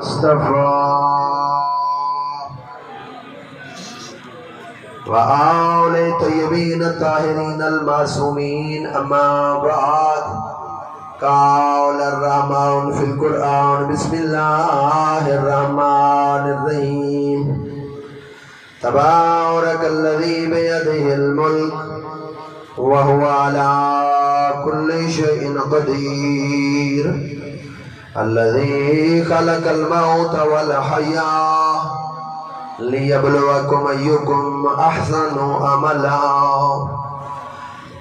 مصطفى وآل طيبين الطاهرين المعصومين أما بعد قال الرحمن في القرآن بسم الله الرحمن الرحيم تبارك الذي بيده الملك وهو على كل شيء قدير الذي خلق الموت والحياة ليبلوكم أيكم أحسن عملا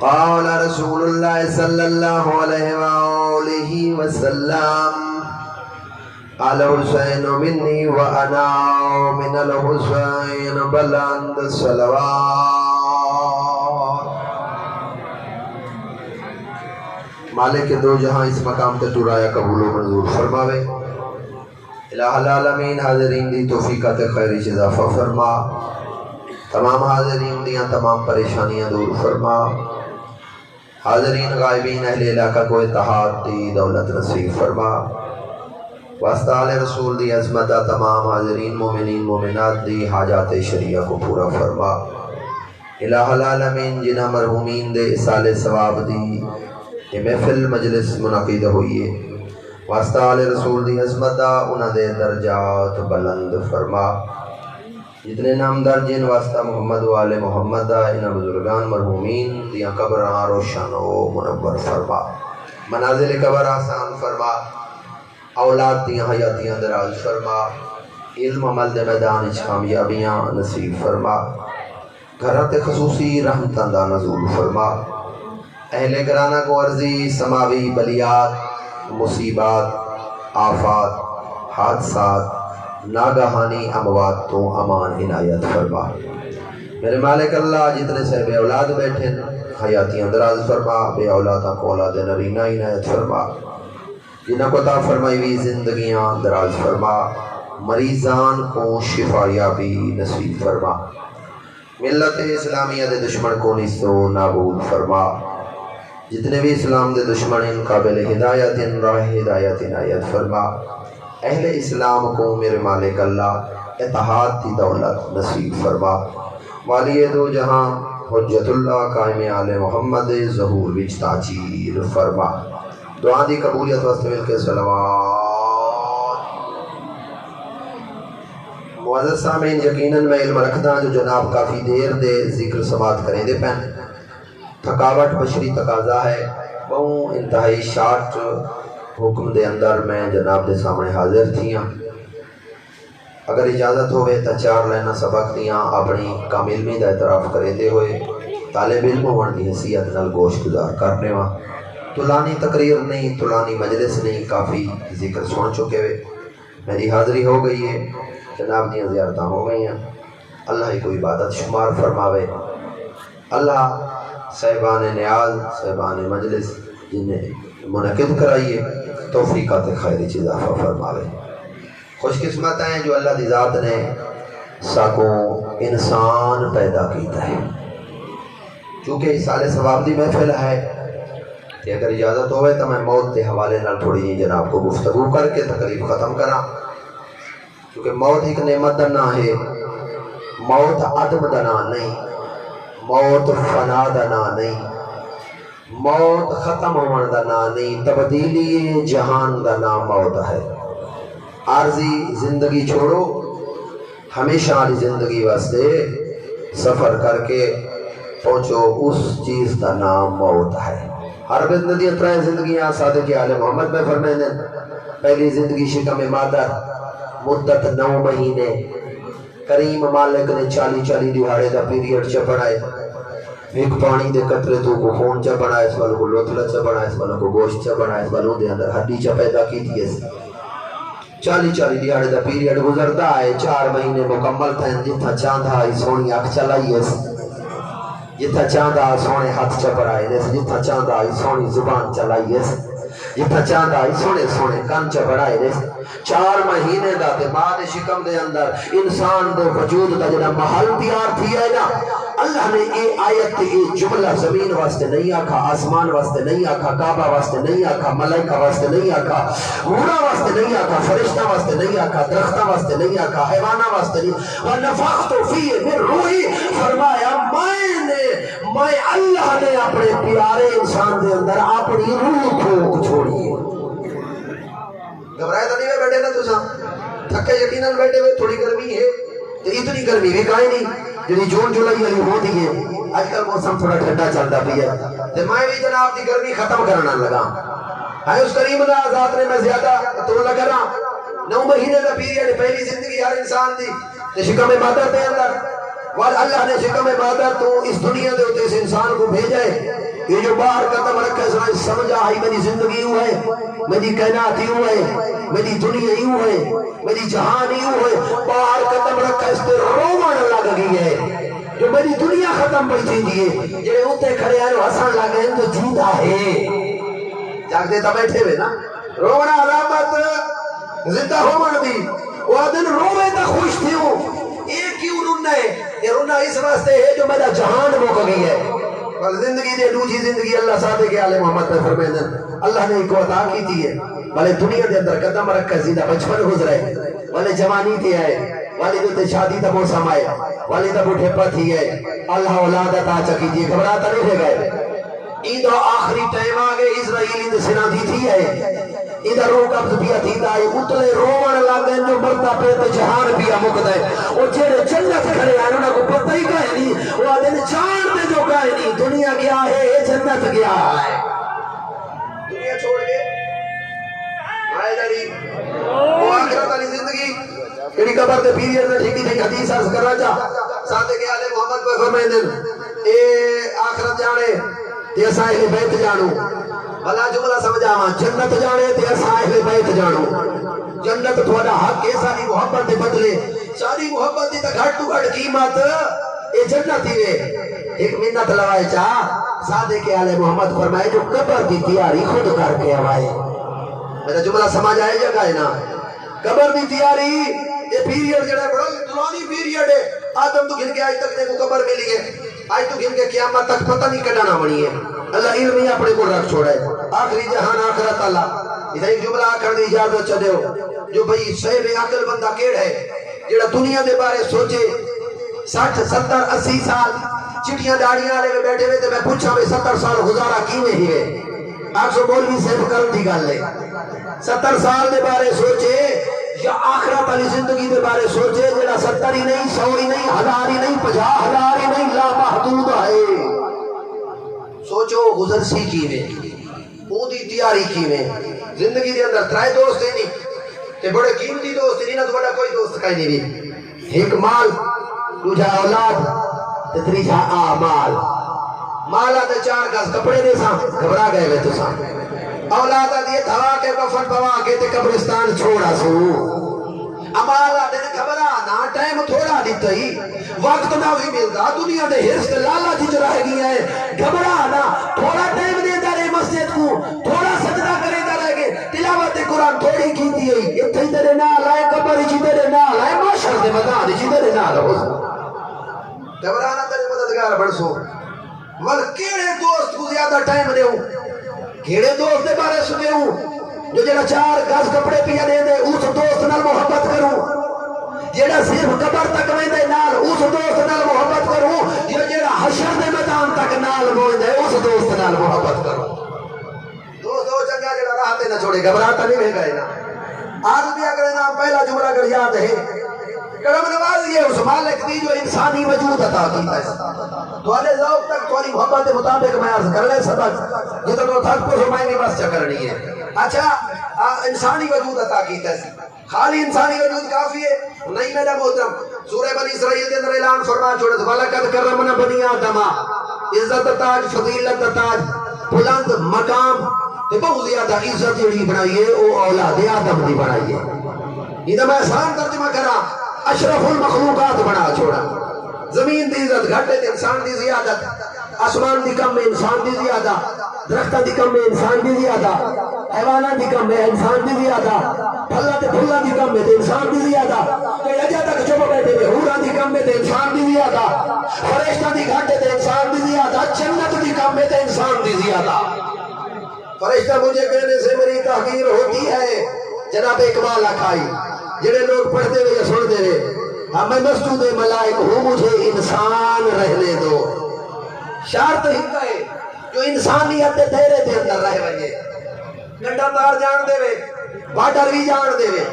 قال رسول الله صلى الله عليه وآله وسلم الحسين مني وأنا من الحسين بلند الصلوات. مالک دو جہاں اس مقام تے ٹرایا قبول و منظور فرماوے. الہ العالمین حاضرین دی توفیقات خیری چ اضافہ فرما. تمام حاضرین دیاں تمام پریشانیاں دور فرما. حاضرین غائبین اہل علاقہ کو اتحاد دی دولت نصیب فرما. واسطہ آل رسول دی عظمت تمام حاضرین مومنین مومنات دی حاجات شریعہ کو پورا فرما. الہ العالمین جنہ مرحومین دے اصال ثواب دی یہ محفل مجلس منعقد ہوئی ہے. واسطہ آل رسول دی عظمت انہاں دے درجات بلند فرما. جتنے نامدار جن واسطہ محمد و آل محمد انہاں بزرگان مرحومین دیاں قبراں روشن و منور فرما. منازل قبر آسان فرما. اولاد دیاں حیاتیاں دراز فرما. علم عمل دے میدان وچ کامیابیاں نصیب فرما. گھراں تے خصوصی رحمتاں دا نزول فرما. اہل گرانہ کو عرضی سماوی بلیات مصیبات آفات حادثات ناگہانی اموات تو امان عنایت فرما. میرے مالک اللہ جتنے سے بے اولاد بیٹھے حیاتیاں دراز فرما. بے اولادہ کو اولاد نرینہ عنایت فرما. جنہ کو عطا فرمائی ہوئی زندگیاں دراز فرما. مریضان کو شفا یابی نصیب فرما. ملت اسلامیہ دے دشمن کو نیست و نابود فرما. جتنے بھی اسلام دے دشمن ان قابل ہدایت ان راہ ہدایت عنایت فرما. اہل اسلام کو میرے مالک اللہ اتحاد کی دولت نصیب فرما. والی دو جہاں حجت اللہ قائم آل محمد ظہور وچ تاجیل فرما. دعا دی قبولیت واسطے مل کے صلوات. معزز سامعین یقیناً میں علم رکھدا جو جناب کافی دیر دے ذکر سماعت کریں دے پین. تھکاوٹ بشری تقاضا ہے. بہوں انتہائی شارٹ حکم دے اندر میں جناب دے سامنے حاضر تھیاں. اگر اجازت ہوئے تا 4 لائنہ سبق دیاں اپنی کام علمی دا اعتراف کرے دے ہوئے طالب علم ہونے دی حیثیت نال گوش گزار کرنے وہاں. طولانی تقریر نہیں طولانی مجلس نہیں کافی ذکر سن چکے ہوئے. میری حاضری ہو گئی ہے. جناب دیاں زیارتاں ہو گئی ہیں. اللہ ہی کوئی عبادت شمار فرماوے. اللہ صاحبان نیاز صاحبان مجلس جنہیں منعقد کرائیے توفیقات خیری چیز اضافہ فرماوے. خوش قسمت ہیں جو اللہ دی ذات نے ساکوں انسان پیدا کیتا ہے. چونکہ اس سال ثواب دی محفل ہے کہ اگر اجازت ہوئے تو میں موت کے حوالے نال تھوڑی جی جناب کو گفتگو کر کے تقریب ختم کرا. کیونکہ موت ایک نعمت دا نام ہے. موت عدم دا نام نہیں. موت فنا دا نام نہیں. موت ختم ہونے دا نام نہیں. تبدیلی جہان دا نام موت ہے. عارضی زندگی چھوڑو ہمیشہ والی زندگی واسطے سفر کر کے پہنچو اس چیز دا نام موت ہے. ہر بندی 3 زندگیاں صادق آل محمد میں فرمائے ہیں. پہلی زندگی شکم مادر مدت 9 مہینے. کریم مالک نے 40 دہاڑے دا پیریڈ چ بنائے. ایک پانی دے قطرے تو کو خون چ بنائے. اس والوں کو لوتھلا چ بنائے. اس والوں کو گوشت چ بنائے. اس والوں دے اندر ہڈی چ پیدا کی تھی. 40 دہاڑے دا پیریڈ گزردا ہے. 4 مہینے مکمل تھے. جتھا چاہندا آئی سونی اکھ چلائی اس. جتھا چاہندا سونے ہاتھ چ بنائے. جتھا چاہندا آئی سونی زبان چلائی اس. جتھا چاہندا آئی سونے کان چ بنائے. 4 مہینے دا تے ماں دے شکم دے اندر انسان دے وجود دا جڑا محل تیار تھی ہے نا، اللہ نے یہ آیت تے یہ جملہ زمین واسطے نہیں آکھا، آسمان واسطے نہیں آکھا، کعبہ واسطے نہیں آکھا، ملائکہ واسطے نہیں آکھا، گھوڑا واسطے نہیں آکھا، فرشتہ واسطے نہیں آکھا، درختہ واسطے نہیں آکھا، حیوانہ واسطے نہیں، وَنَفَخْتُ فِيهِ مِن رُوحِي، فرمایا میں اللہ نے اپنے پیارے انسان دے اندر اپنی روح پھونک چھوڑی ہے۔ گھبرائے تو نہیں بیٹھے نا تسا، تھکے یقیناً بیٹھے ہوئے، تھوڑی گرمی ہے تو اتنی گرمی بھی کہیں نہیں جنہی جون جولائی والی ہوتی ہے۔ آج کل موسم تھوڑا ٹھنڈا چلتا بھی ہے تو میں بھی جناب دی گرمی ختم کرنا لگا ہے۔ اس کریم اللہ ذات نے میں زیادہ تو لگا رہا 9 مہینے کا پیریڈ، پہلی زندگی ہر انسان دی تے شکم مادر دے اندر، وال اللہ نے شکم مادر تو اس دنیا دے ہوتے اس انسان کو بھیجا ہے۔ یہ جو باہر قدم رکھا ہے سمجھ آئی میری زندگی یوں ہے، میری کائنات یوں ہے، میری دنیا یوں ہے، میری جہان یوں ہے، باہر قدم رکھا اس پہ رومن لگ گئی ہے، جو میری دنیا ختم پہ تھی دیئے جنہیں ہوتے کھڑے آئے حسن لگے ہیں تو جیدہ ہے، جاگ دیتا بیٹھے ہوئے نا، رومن علامت زندہ ہومن دی، وہ دن رومے تا خوش تھی ہوں، ایک کیوں رنہ ہے، یہ رنہ اس واسطے ہے جو میرا جہان موقع گئی ہے، زندگی دے دوسری زندگی اللہ صادق آل محمد پہ فرمیدن اللہ نے ایک عطا کی تھی ہے، والے دنیا دے اندر قدم رکھا زیدہ بچپن گزرے، والے جوانی تھی آئے، والے دے شادی تا موسم آئے، والے دا بوٹھے پا تھی ہے، اللہ اولاد عطا چکی تھی، گھبراتا نہیں رہ گئے، ایدہ آخری ٹائم آگے اسرائیلی دے سنا دی تھی ہے، ایدہ روح قبض پیا تھی دا ہے، اتلے رومن لگے جو مرتا پیت جہان پیا مقد ہے، وہ جیڑے جنت کھڑے آئے انہوں کو پتہ ہی کہے نہیں، وہ آدھے چاند دے جو کہے نہیں، دنیا گیا ہے جنت گیا ہے، دنیا چھوڑ کے آئے جاری وہ آخرت علی زندگی کیڑی قبر تے پیریڈ میں ٹھیکی تھی حدیث عرض کر رہا صادق آل محمد پہ فرمیدن اے آخرت جانے تے اسا اہل بیت جانو، بھلا جملہ سمجھا ماں جنت جانے تے اسا اہل بیت جانو، جنت تھوڑا حق ہے ساری محبت دے بدلے، ساری محبت دی تا گھٹ تو گھٹ قیمت اے جنت ہی وے، ایک منت لوائے چاہ صادق آل محمد فرمائے جو قبر دی تیاری خود کر کے آوائے، میرا جملہ سمجھ آئے جگہ ہے نا، قبر دی تیاری یہ پیریڈ جڑا بڑا دورانی پیریڈ ہے، آدم تو گھن کے آج تک نے کو قبر ملی ہے، آج تو گھن کے قیامت تک پتہ نہیں کڈانا بنی ہے، اللہ علم ہی اپنے کو رکھ چھوڑا ہے، آخری جہان آخرت اللہ، ادھا ایک جملہ آکھر دی اجازت چلے ہو، جو بھئی صحیح عقل بندہ کیڑ ہے، جڑا دنیا دے بارے سوچے 60 70 80 سال چٹیاں داڑیاں آلے میں بیٹھے ہوئے تھے، میں پوچھا میں 70 سال گزارا کیویں ہی ہے، آپ سو مولوی صرف کرن دی گل لے 70 سال دے بارے سوچے یا آخرت علی زندگی دے بارے سوچے جڑا 70 ہی نہیں 100 ہی نہیں 1000 ہی نہیں 50,000 ہی نہیں لا محدود ہے، سوچو گزر سی کیویں وہ دی تیاری کیویں، زندگی دے اندر 3 دوست ہی نہیں تے بڑے قیمتی دوست نہیں نہ بڑا کوئی دوست کہیں نہیں بھی، ایک مال دوجا اولاد تے تیجا اعمال، مالا تے 4 گز کپڑے دے ساں گھبرا گئے وے تساں، اولادا دیے دھوا کے کفن پوا کے تے قبرستان چھوڑا سو، امالا دے گھبرا نا ٹائم تھوڑا دیتا ہی وقت نہ بھی ملتا، دنیا دے حرص تے لالچ وچ رہ گئی ہے، گھبرا نا تھوڑا ٹائم دیندا رہے مسجد کو، تھوڑا سجدہ کریندا رہ گئے، تلاوت قرآن تھوڑی کیتی ہے، ایتھے تیرے نال آئے قبر وچ تیرے نال آئے معاشر دے میدان وچ تیرے نال ہو، گھبرا نہ تیرے مددگار بن سو، ول کیڑے دوست کو زیادہ ٹائم دیو، کیڑے دوست دے بارے سنے ہوں جو جڑا 4 گز کپڑے پیا دے دے اس دوست نال محبت کروں، جڑا صرف قبر تک ویندے نال اس دوست نال محبت کروں، جڑا حشر دے میدان تک نال ویندے اس دوست نال محبت کروں، دوست ہو چنگا جڑا راہ تے نہ چھوڑے، گھبراتا نہیں رہے گا نا، آج بھی اگر نام پہلا جملہ اگر یاد ہے کرم نواز یہ اس مالک دی جو انسانی وجود عطا کیتا ہے، تھوڑے ذوق تک تھوڑی محبت کے مطابق میں عرض کر لے سبق جتنا تو تھک کو سمائیں گے بس چکرنی ہے، اچھا انسانی وجود عطا کیتا ہے، خالی انسانی وجود کافی ہے نہیں میرا محترم، سورہ بنی اسرائیل کے اندر اعلان فرما چھوڑے وَلَقَدْ كَرَّمْنَا بَنِي آدَمَ، عزت تاج فضیلت تاج بلند مقام تے بہت زیادہ عزت جڑی بنائی ہے وہ اولاد آدم دی بنائی ہے، یہ میں آسان ترجمہ کرا اشرف المخلوقات بنا چھوڑا، زمین دی عزت گھٹے تے انسان دی زیادت، آسمان دی کم میں انسان دی زیادہ، درختہ دی کم میں انسان دی زیادہ، حیوانات دی کم میں انسان دی زیادہ، پھلا تے پھلا دی کم میں انسان دی زیادہ، کوئی اجا تک چپ بیٹھے میں حورا دی کم میں انسان دی زیادہ، فرشتہ دی گھاٹے تے انسان دی زیادہ، جنت دی کم میں انسان دی زیادہ۔ فرشتہ مجھے کہنے سے میری تحقیر ہوتی ہے، جناب اقبال آکھائی جنہیں لوگ پڑھتے ہوئے یا سنتے ہوئے، میں مسجود ملائک ہوں مجھے انسان رہنے دو۔ شرط ہی کہے جو انسانیت تیرے دے اندر رہ وجے، گنڈا تار جان دے وے، بارڈر بھی جان دے وے،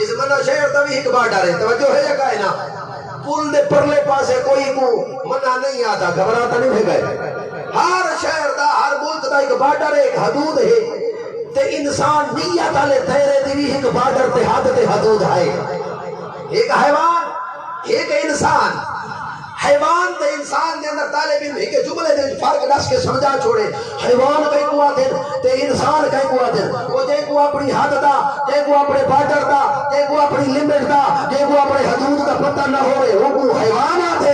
اس منہ شہر تا بھی ایک بارڈر ہے، توجہ ہے یا کہے نا، پول دے پرلے پاسے کوئی کو منع نہیں آتا، گھبراتا نہیں گئے، ہر شہر دا ہر ملک دا ایک بارڈر ہے، ایک حدود ہے، تے انسان نیت والے تیرے دی بھی ایک بارڈر تے حد تے حدود ہے۔ ایک حیوان ایک انسان، حیوان تے انسان دے اندر طالب علم ایک جملے دے فرق دس کے سمجھا چھوڑے، حیوان کئی کو آتے تے انسان کئی کو آتے، وہ جے کو اپنی حد دا، جے کو اپنے بارڈر دا، جے کو اپنی لیمٹ دا، جے کو اپنے حدود دا پتہ نہ ہوئے وہ کو حیوان آتے،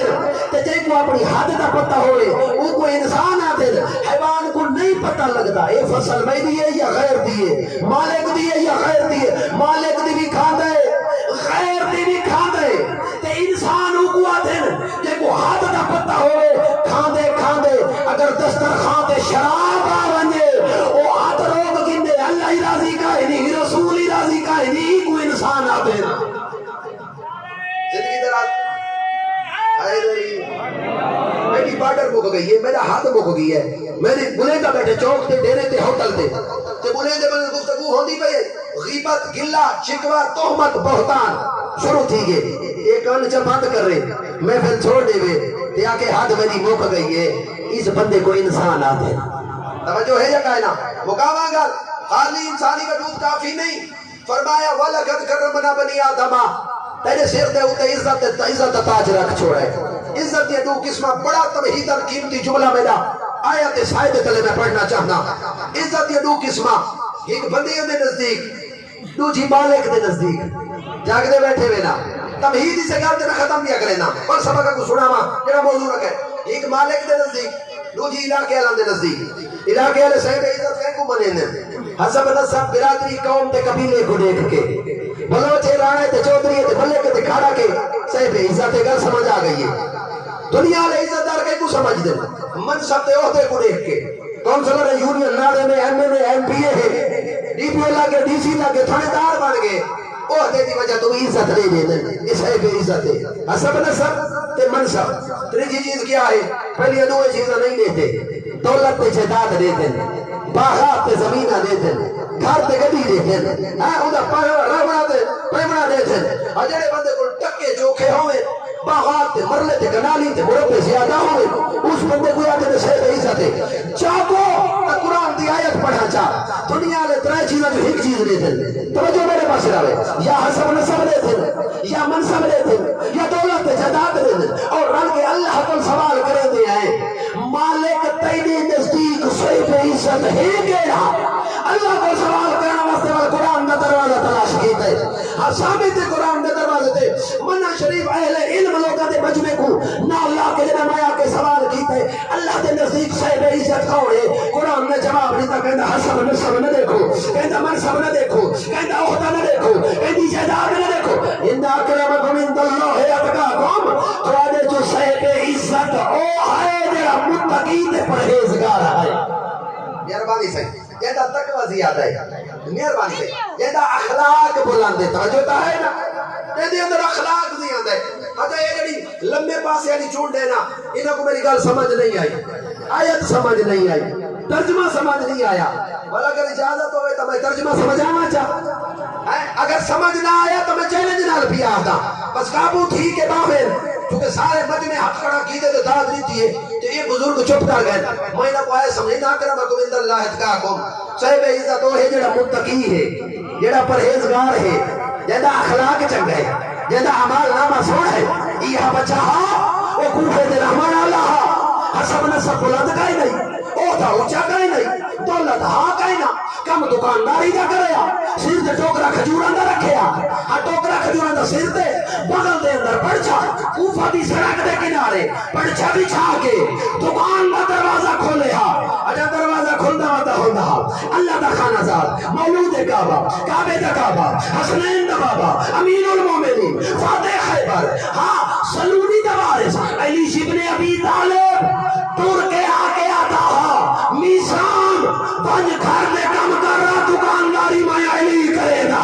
تے جے کو اپنی حد دا پتہ ہوئے وہ کو انسان آتے۔ حیوان کو نہیں پتہ لگتا اے فصل میں دیئے یا غیر دیئے، مالک دیئے یا غیر دیئے، مالک دی بھی کھان دے غیر دی بھی کھان دے، تے انسان کو آتے جے کو حد دا پتہ ہوئے کھان دے اگر دسترخوان تے شراب آ ونجے او ہاتھ روک گندے اللہ ہی راضی کا ہی نہیں رسول ہی راضی کا ہی نہیں کو انسان آتے نا۔ زندگی درات آئے دری میری بارڈر مک گئی ہے، میرا ہاتھ مک گئی ہے، میری بلے کا بیٹھے چوک تے ڈیرے تے ہوٹل تے بلے دے بلے گفتگو ہوندی پئی غیبت گلہ شکوہ تہمت بہتان شروع تھی گئے، ایک انچہ بند کر رہے میں پھر چھوڑ دے وے تے آکے حد میری مک گئی ہے، اس بندے کو انسان آتے۔ توجہ ہے یا کہنا مقامہ گر خالی انسانی وجود کافی نہیں، فرمایا وَلَقَدْ كَرَّمْنَا بَنِي آدَمَ، تیرے سر دے ہوتے عزت تاج رکھ چھوڑے۔ عزت یہ دو قسمہ بڑا تمہیدن قیمتی جملہ میرا آیت سائد تلے میں پڑھنا چاہنا۔ عزت یہ دو قسمہ، ایک بندے دے نزدیک، دو جی مالک دے نزدیک، جاگ دے بیٹھے ہوئے تمہید سے گالتے میں ختم دیا کرے نا اور سبقہ کو سنا ماں جڑا موضوع رکھے ایک مالک دے نزدیک دو جی علاقے علام دے نزدیک علاقے علے صحیح عزت کہیں کو منے نے حسب نصب برادری قوم تے قبیلے کو دیکھ کے بلوچے رانے تے چودری تے بلے کے تے کھاڑا کے صحیح عزت گل سمجھ آ گئی ہے۔ دنیا لے عزت دار کہیں کو سمجھ دے منصب تے عہدے کو دیکھ کے کونسلر یونین ناڑے میں M L A M P A ہے ڈی پی او لگے ڈی سی لگے تھانے دار بن گئے عہدے دی وجہ تو عزت لے دے دیں، اس ہے بے عزت ہے۔ حسب نصب تے منصب، تیجی چیز کیا ہے؟ پہلی انوے چیزیں نہیں دیتے، دولت تے جائیداد دیتے، باغات تے زمینہ دیتے، گھر تے گڈی دیتے، اوندا رہنا تے پیمنا دیتے، اور جڑے بندے کو ٹکے چوکھے ہوئے باغات تے مرلے تے کنالی تے مربے زیادہ ہوئے اس بندے کو آتے تے صحیح بے عزت ہے۔ چاہو تا قرآن دی آیت پڑھا چاہ دنیا لے ترائے چیزیں جو ایک چیز دیتے، توجہ میرے پاس رہے یا حسب نصب دیتے یا منصب دیتے یا دولت جائیداد دیتے اور رل کے اللہ کو سوال کرے دے آئے مالک تیری نزدیک صحیح بے عزت ہے گیا اللہ کو سوال کرنا واسطے والا قرآن کا دروازہ تلاش کیتا ہے۔ ثابت قرآن کے دروازے تے منع شریف اہل علم لوگوں کے مجمع کو نہ اللہ کے جنہ مایا کے سوال کیتا ہے اللہ کے نزدیک صحیح بے عزت کون ہے؟ قرآن نے جواب دیتا کہتا حسب نصب نہ دیکھو، کہتا منصب نہ دیکھو، کہتا عہدہ نہ دیکھو، کہتی جائیداد نہ دیکھو، ان اکرمکم عند اللہ اتقاکم، تواڈے جو صحیح بے عزت او ہے جڑا متقی تے پرہیزگار ہے۔ مہربانی سے کہتا تقوی زیادہ ہے، مہربانی سے کہتا اخلاق بلند ہے، توجہ ہے نا کہتے اندر اخلاق زیادہ ہے۔ اچھا یہ جڑی لمبے پاسے والی چونڈ ہے نا انہوں کو میری گل سمجھ نہیں آئی، آیت سمجھ نہیں آئی، ترجمہ سمجھ نہیں آیا، بھلا اگر اجازت ہوئے تو میں ترجمہ سمجھانا چاہتا، اگر سمجھ نہ آیا تو میں چیلنج نہ پیا آتا، بس قابو تھی کہ باہر کیونکہ سارے مجمع ہاتھ کھڑا کیتے تو داد نہیں تھی تو یہ بزرگ چپ کر گئے میں نہ کوئی سمجھ نہ کرمکم عند اللہ اتقاکم، صاحب عزت وہ ہے جڑا متقی ہے، جڑا پرہیزگار ہے، جڑا اخلاق چنگا ہے، جڑا اعمال نامہ سونا ہے، یہ بچہ ہاں وہ کوفے دے رحمان اللہ حسب نصب بلند کا ہی نہیں، عہدہ اونچا کا ہی نہیں، دولت ہاں کا ہی نہ، کم دکانداری دا کریا، سر تے ٹوکرا کھجوراں دا رکھیا، ہاں ٹوکرا کھجوراں دا سر تے بغل دے اندر پڑچا، کوفہ دی سڑک دے کنارے پرچا بچھا کے دکان دا دروازہ کھولے ہا اجا دروازہ کھلدا ہوندا اللہ دا خانہ زاد مولود کعبہ کعبے دا کعبہ حسنین دا بابا امین المومنین فاتح خیبر ہاں سلوری دا وارث علی ابن ابی طالب ٹور کے آگے آتا ہا میسان بنج گھر میں کم کر رہا دکانداری میں علی کرے گا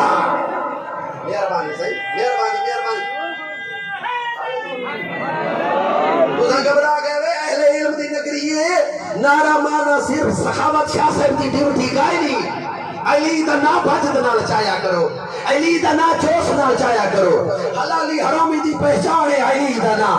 مہربانی صحیح مہربانی تُسا گھبرا گئے وے اہل علم دی نگری ہے نعرہ مارنا صرف سخاوت شاہ صاحب دی ڈیوٹی گائے نہیں علی دا نا بجد نال چایا کرو علی دا نا چوس نال چایا کرو حلالی حرامی دی پہچان ہے علی دا نا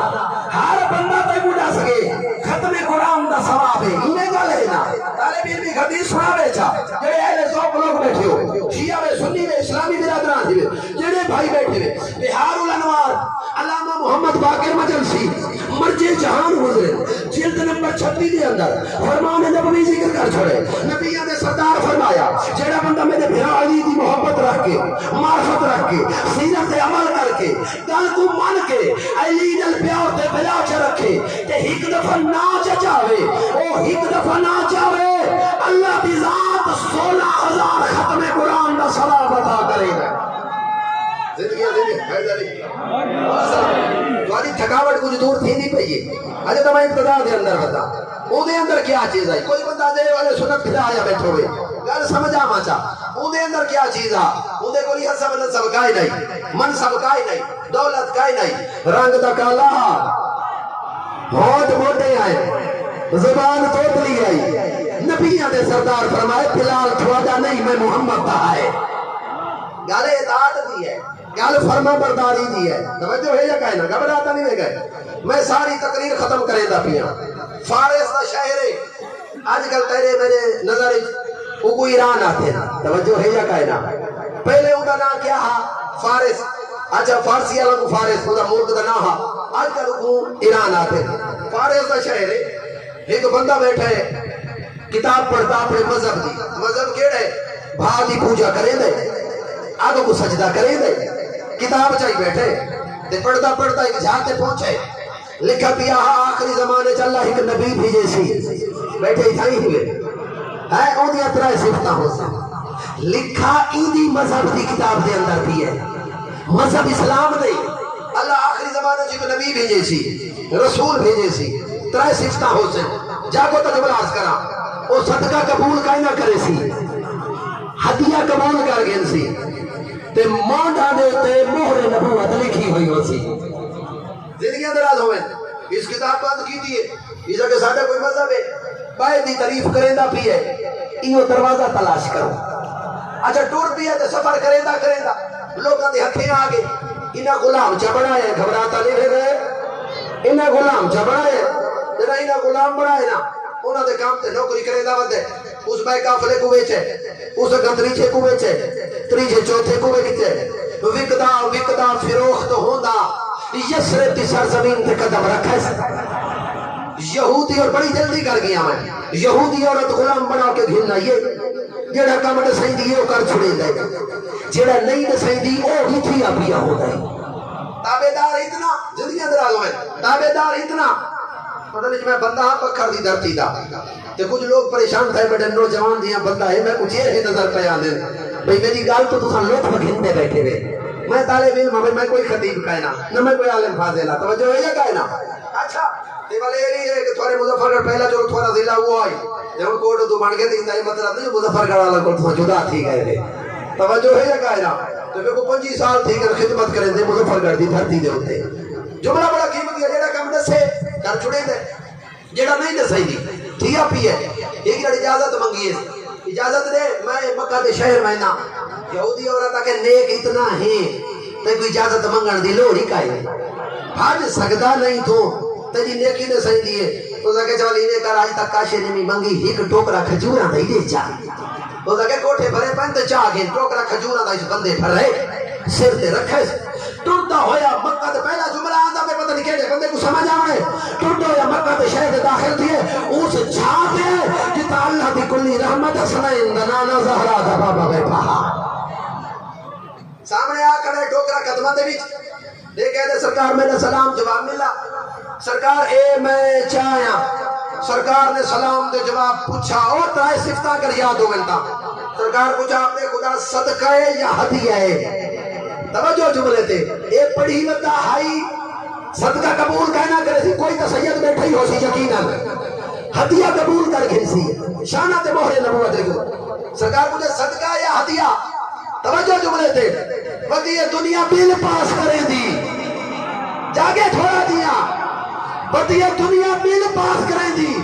ہر بندہ تے بڑھا سکے ختم قرآن دا ثواب ہے انہیں گا لینا طالب علمی حدیث سنا بیچا جڑے اہل ذوق لوگ بیٹھے ہو شیعہ میں سنی میں اسلامی برادران تھی جڑے بھائی بیٹھے ہوئے بہار الانوار علامہ محمد باقر مجلسی مرجع جہان گزرے جلد نمبر 36 دے اندر فرمان نبوی ذکر کر چھوڑے نبیہ نے سردار فرمایا جڑا بندہ میرے بھرا علی دی محبت رکھ کے معرفت رکھ کے سیرت عمل کر کے گل کو مان کے علی نال پیار تے بلا چ رکھے تے ایک دفعہ نہ چاہے او ایک دفعہ نہ چاہے اللہ دی ذات 16,000 ختم قرآن دا ثواب عطا کرے گا تھوڑی تھکاوٹ کچھ دور تھی نہیں پئی اجے تو میں ابتدا دے اندر بتا او دے اندر کیا چیز ہے کوئی بندہ دے والے سنت پھر آیا بیٹھے ہوئے گل سمجھا ماچا او دے اندر کیا چیز ہے او دے کوئی حسب نسب کائے نہیں منصب کائے نہیں دولت کائے نہیں رنگ دا کالا ہاتھ موٹے آئے زبان توتلی آئی نبیہ دے سردار فرمائے فلال تھوڑا نہیں میں محمد دا ہے گل اطاعت دی ہے گل فرما برداری دی ہے توجہ ہے یا کہنا گھبراتا نہیں گئے میں ساری تقریر ختم کرے دا پیا فارس دا شہر ہے آج کل تیرے میرے نظر کو ایران آتے ہیں توجہ ہے یا کہنا پہلے ان کا نام کیا ہا فارس اچھا فارسی والا کو فارس پورا ملک دا نام ہا آج کل کو ایران آتے ہیں فارس دا شہر ہے ایک بندہ بیٹھا ہے کتاب پڑھتا اپنے مذہب دی مذہب کیڑا ہے بھاگ دی پوجا کرے دے آگے کو سجدہ کرے دے کتاب چاہی بیٹھے تے پڑھتا پڑھتا ایک جھاگ تے پہنچے لکھا پیا آخری زمانے چل اللہ ایک نبی بھیجے سی بیٹھے ہی تھائی ہوئے ہے اون دی اطرائے صفتہ ہو سے لکھا ایدی مذہب دی کتاب دے اندر بھی ہے مذہب اسلام دے اللہ آخری زمانے سے ایک نبی بھیجے سی رسول بھیجے سی ترائے صفتہ ہو سے جاگو تجبر آس کرا او صدقہ قبول کائیں نہ کرے سی ہدیہ قبول کر گئے سی تے مانڈا دے تے مہر نبوت لکھی ہوئی ہو سی زندگیاں دراز ہوئے اس کتاب بند کی دیئے اس جگہ ساڑھے کوئی مذہب ہے باید دی تعریف کریں دا بھی ہے ایو دروازہ تلاش کرو اچھا ٹور بھی ہے تے سفر کریں دا لوگاں دے ہتھیں آگے انہاں غلام چا بنائے گھبراتا نہیں رہے انہاں غلام چا بنائے جنہاں انہاں غلام بنائے نا انہاں دے کام تے نوکری کریں دا بندے اس بھائی کافلے کو بیچے اس گندری چھے کو بیچے تریجے چوتھے کو بیچے وکدا فروخت ہوندا یسرب دی سرزمین تے قدم رکھے یہودی اور بڑی جلدی کر گیا میں یہودی عورت غلام بنا کے گھلنا یہ جیڑا کام نے صحیح دی وہ کر چھڑے دے جیڑا نہیں نے صحیح دی وہ بھی تھی اپیا ہو گئے تابیدار اتنا زندگیاں دراز ہوئے تابیدار اتنا مطلب میں بندہ ہاں پکھر دی درتی دا تے کچھ لوگ پریشان تھے بیٹھے نوجوان دیاں بندہ ہے میں کچھ یہ نظر پہ آنے بھئی میری گال تو تسان لوگ بگھنتے بیٹھے ہوئے میں طالب علم ہوں میں کوئی خطیب کہنا نہ میں کوئی عالم فاضلہ توجہ ہے یا کہنا اچھا تے والے یہ ہے کہ تھوڑے مظفر گڑھ پہلا جو تھوڑا ضلع ہوا ہے جب کوڑ تو بن گئے دیتا ہے مطلب نہیں مظفر گڑھ والا کو تو جدا تھی گئے تھے توجہ ہے یا کہنا تو میں کو 25 سال تھی کر خدمت کریں دے مظفر گڑھ دی دھرتی دے ہوتے جملہ بڑا قیمت ہے جیڑا کم دے سے کر چھڑے دے جیڑا نہیں دے صحیح دی تھیا پی ہے ایک جڑ اجازت منگی ہے اجازت دے میں مکہ دے شہر میں نا یہودی عورت کہ نیک اتنا ہے تے کوئی اجازت منگن دی لوڑ ہی کائے بھاج سکدا نہیں تو تیری نیکی نے صحیح دیے تو کہ چل انہیں کر آج تک کاشے نے منگی ایک ٹوکرا کھجوراں دے دے چا تو کہ کوٹھے بھرے پن تے چا گئے ٹوکرا کھجوراں دا اس بندے پھر رہے سر تے رکھے ٹرتا ہویا مکہ تے پہلا جملہ آندا پہ پتہ نہیں کہڑے بندے کو سمجھ آوے ٹرتا ہویا مکہ تے شہر داخل تھے اس چھاپے جتا اللہ دی کلی رحمت حسنین دنانا زہرا دا بابا بیٹھا سامنے آ کھڑے ٹوکرا قدمہ دے وچ یہ کہتے سرکار میں نے سلام جواب ملا سرکار اے میں چاہیا سرکار نے سلام دے جواب پوچھا اور ترائے صفتہ کر یاد ہو گلتا سرکار پوچھا آپ نے خدا صدقہ ہے یا ہدیہ ہے توجہ جملے تھے اے پڑھی وطا ہائی صدقہ قبول کہنا کرے سی کوئی تسید بیٹھا ہی ہو سی یقینا ہدیہ قبول کر گئی سی شانہ تے مہر نبوت دیکھو سرکار پوچھا صدقہ یا ہدیہ توجہ جملے تھے وقتی یہ دنیا بل پاس کریں دی جاگے تھوڑا دیا وقتی یہ دنیا بل پاس کریں دی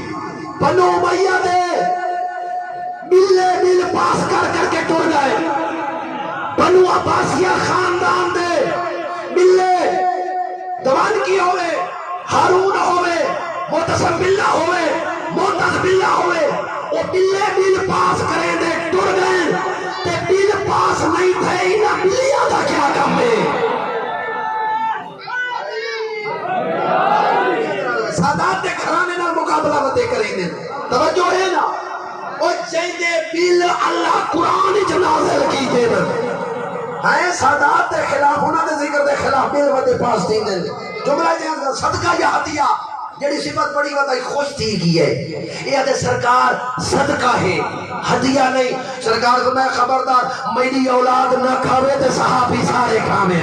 بنو امیہ دے بل پاس کر کے ٹر گئے بنو عباسیہ خاندان دے بلے دوان کی ہوئے ہارون ہوئے متصم باللہ ہوئے موتز باللہ ہوئے وہ بل پاس کریں دے ٹر گئے تے بل پاس نہیں تھے انہا بلیاں دا کیا کم ہے سادات دے گھرانے نال مقابلہ بتے کریں دے توجہ ہے نا وہ چاہتے بل اللہ قرآن جنازل کی دے ہیں سادات دے خلاف انہاں دے ذکر دے خلاف بل بتے پاس دیں دے جملہ دے صدقہ یا ہدیہ جڑی صفت بڑی وطائی خوش تھی کی ہے یہ دے سرکار صدقہ ہے ہدیہ نہیں سرکار کو میں خبردار میری اولاد نہ کھاوے تے صحابی سارے کھامے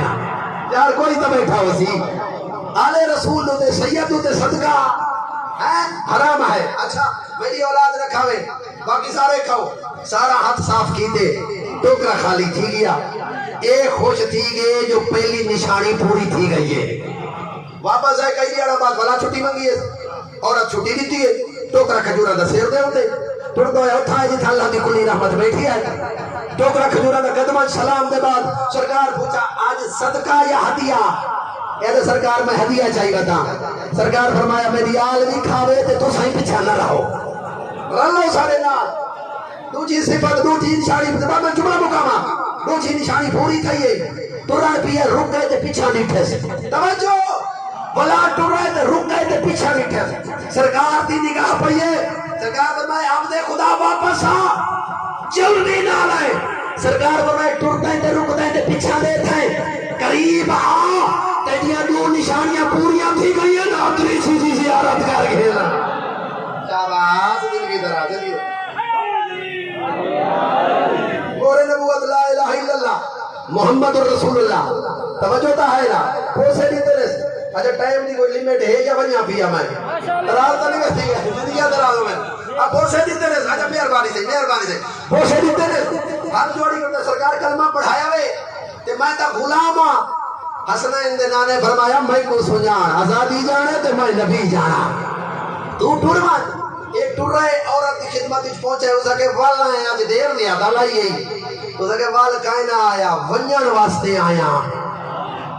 یار کوئی تو بیٹھا ہو سی آلے رسول دے سید دے صدقہ حرام ہے اچھا میری اولاد نہ کھاوے باقی سارے کھاؤ سارا ہاتھ صاف کی دے ٹوکرا خالی تھی گیا ایک خوش تھی گئے جو پہلی نشانی پوری تھی گئی ہے واپس آئے کئی دیارہ بات بھلا چھٹی منگی ہے عورت چھٹی دیتی ہے ٹوکرا کھجورہ دا سیر دے ہوتے ٹوڑ دو ہے اٹھائے جی تھا اللہ دی کلی رحمت بیٹھی ہے ٹوکرا کھجورہ دا قدمہ سلام دے بعد سرکار پوچھا آج صدقہ یا ہدیہ اے سرکار میں ہدیہ چاہیے تھا سرکار فرمایا میری آل بھی کھاوے تے تو سائیں پچھا نہ رہو رلو سارے نال دوجی صفت دوجی نشانی میں جملہ مقامہ دوجی نشانی پوری تھی ہے تران پیئے رک گئے تے پیچھا نہیں ٹھیس توجہ بلا ٹرائے تے رک گئے تے پیچھا نہیں ٹھیس سرکار دی نگاہ پئیے سرکار فرمائے عبد خدا واپس آ جلدی نہ لائے سرکار فرمائے ٹر گئے تے رک گئے تے پیچھا دے تھے قریب آ تیڑیاں دو نشانیاں پوریاں تھی گئی ہیں نا اتنی چیزی زیارت کر گئے نا شاباز دل کی طرح جلدی گورے نبوت لا الہ الا اللہ محمد رسول اللہ توجہ تا ہے نا پوسے دی تیرے اچھا ٹائم دی کوئی لیمٹ ہے یا بنیا پیا میں دراز تا نہیں گستی گیا زندگی دراز میں اب پوسے دی تیرے اچھا مہربانی سے پوسے دی تیرے ہاتھ جوڑی کرتے سرکار کلمہ پڑھایا ہوئے کہ میں تا غلام ہاں حسنین دے نانے فرمایا میں کو سنجان آزادی جانے تے میں نبی جانا تو ٹور مات ایک ٹور رہے عورت کی خدمت اچھ پہنچے اسا کہ وال آئے آج دیر لیا دالائی ہے اسا کہ وال کائنہ آیا ونجن واسطے آیا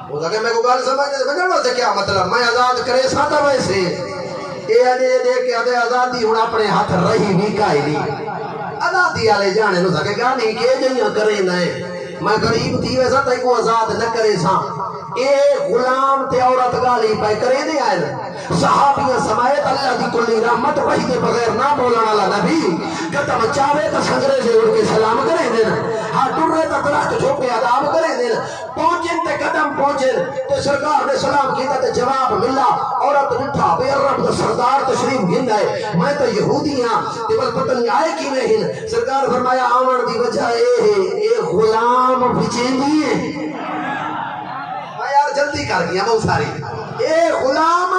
اسا کہ میں کو گال سمجھنے ونجن واسطے کیا مطلب میں آزاد کرے ساتا ویسے اے آنے دیکھ کے آدھے آزادی ہون اپنے ہاتھ رہی بھی کائی دی آزادی آلے جانے اسا کہ گانی کے جنیاں کرے نئے میں غریب تھی ویسا تے کو آزاد نہ کرے سا اے غلام تے عورت گالی پہ کرے دے آئے صحابیاں سمایت اللہ دی کلی رحمت وحی دے بغیر نہ بولنا اللہ نبی قدم چاہے تو سنگرے سے اڑ کے سلام کرے دینا ہاں ٹر رہے تو درخت چھوپے عذاب کرے دینا پہنچیں تے قدم پہنچیں تے سرکار نے سلام کیتا تے جواب ملا عورت نٹھا بے رب سردار تشریف گھن ہے میں تو یہودی ہاں تے بل پتنی آئے کی میں ہن سرکار فرمایا آمن دی وجہ اے غلام بچیں دیئے میں یار جلدی کر گیا بہت ساری اے غلام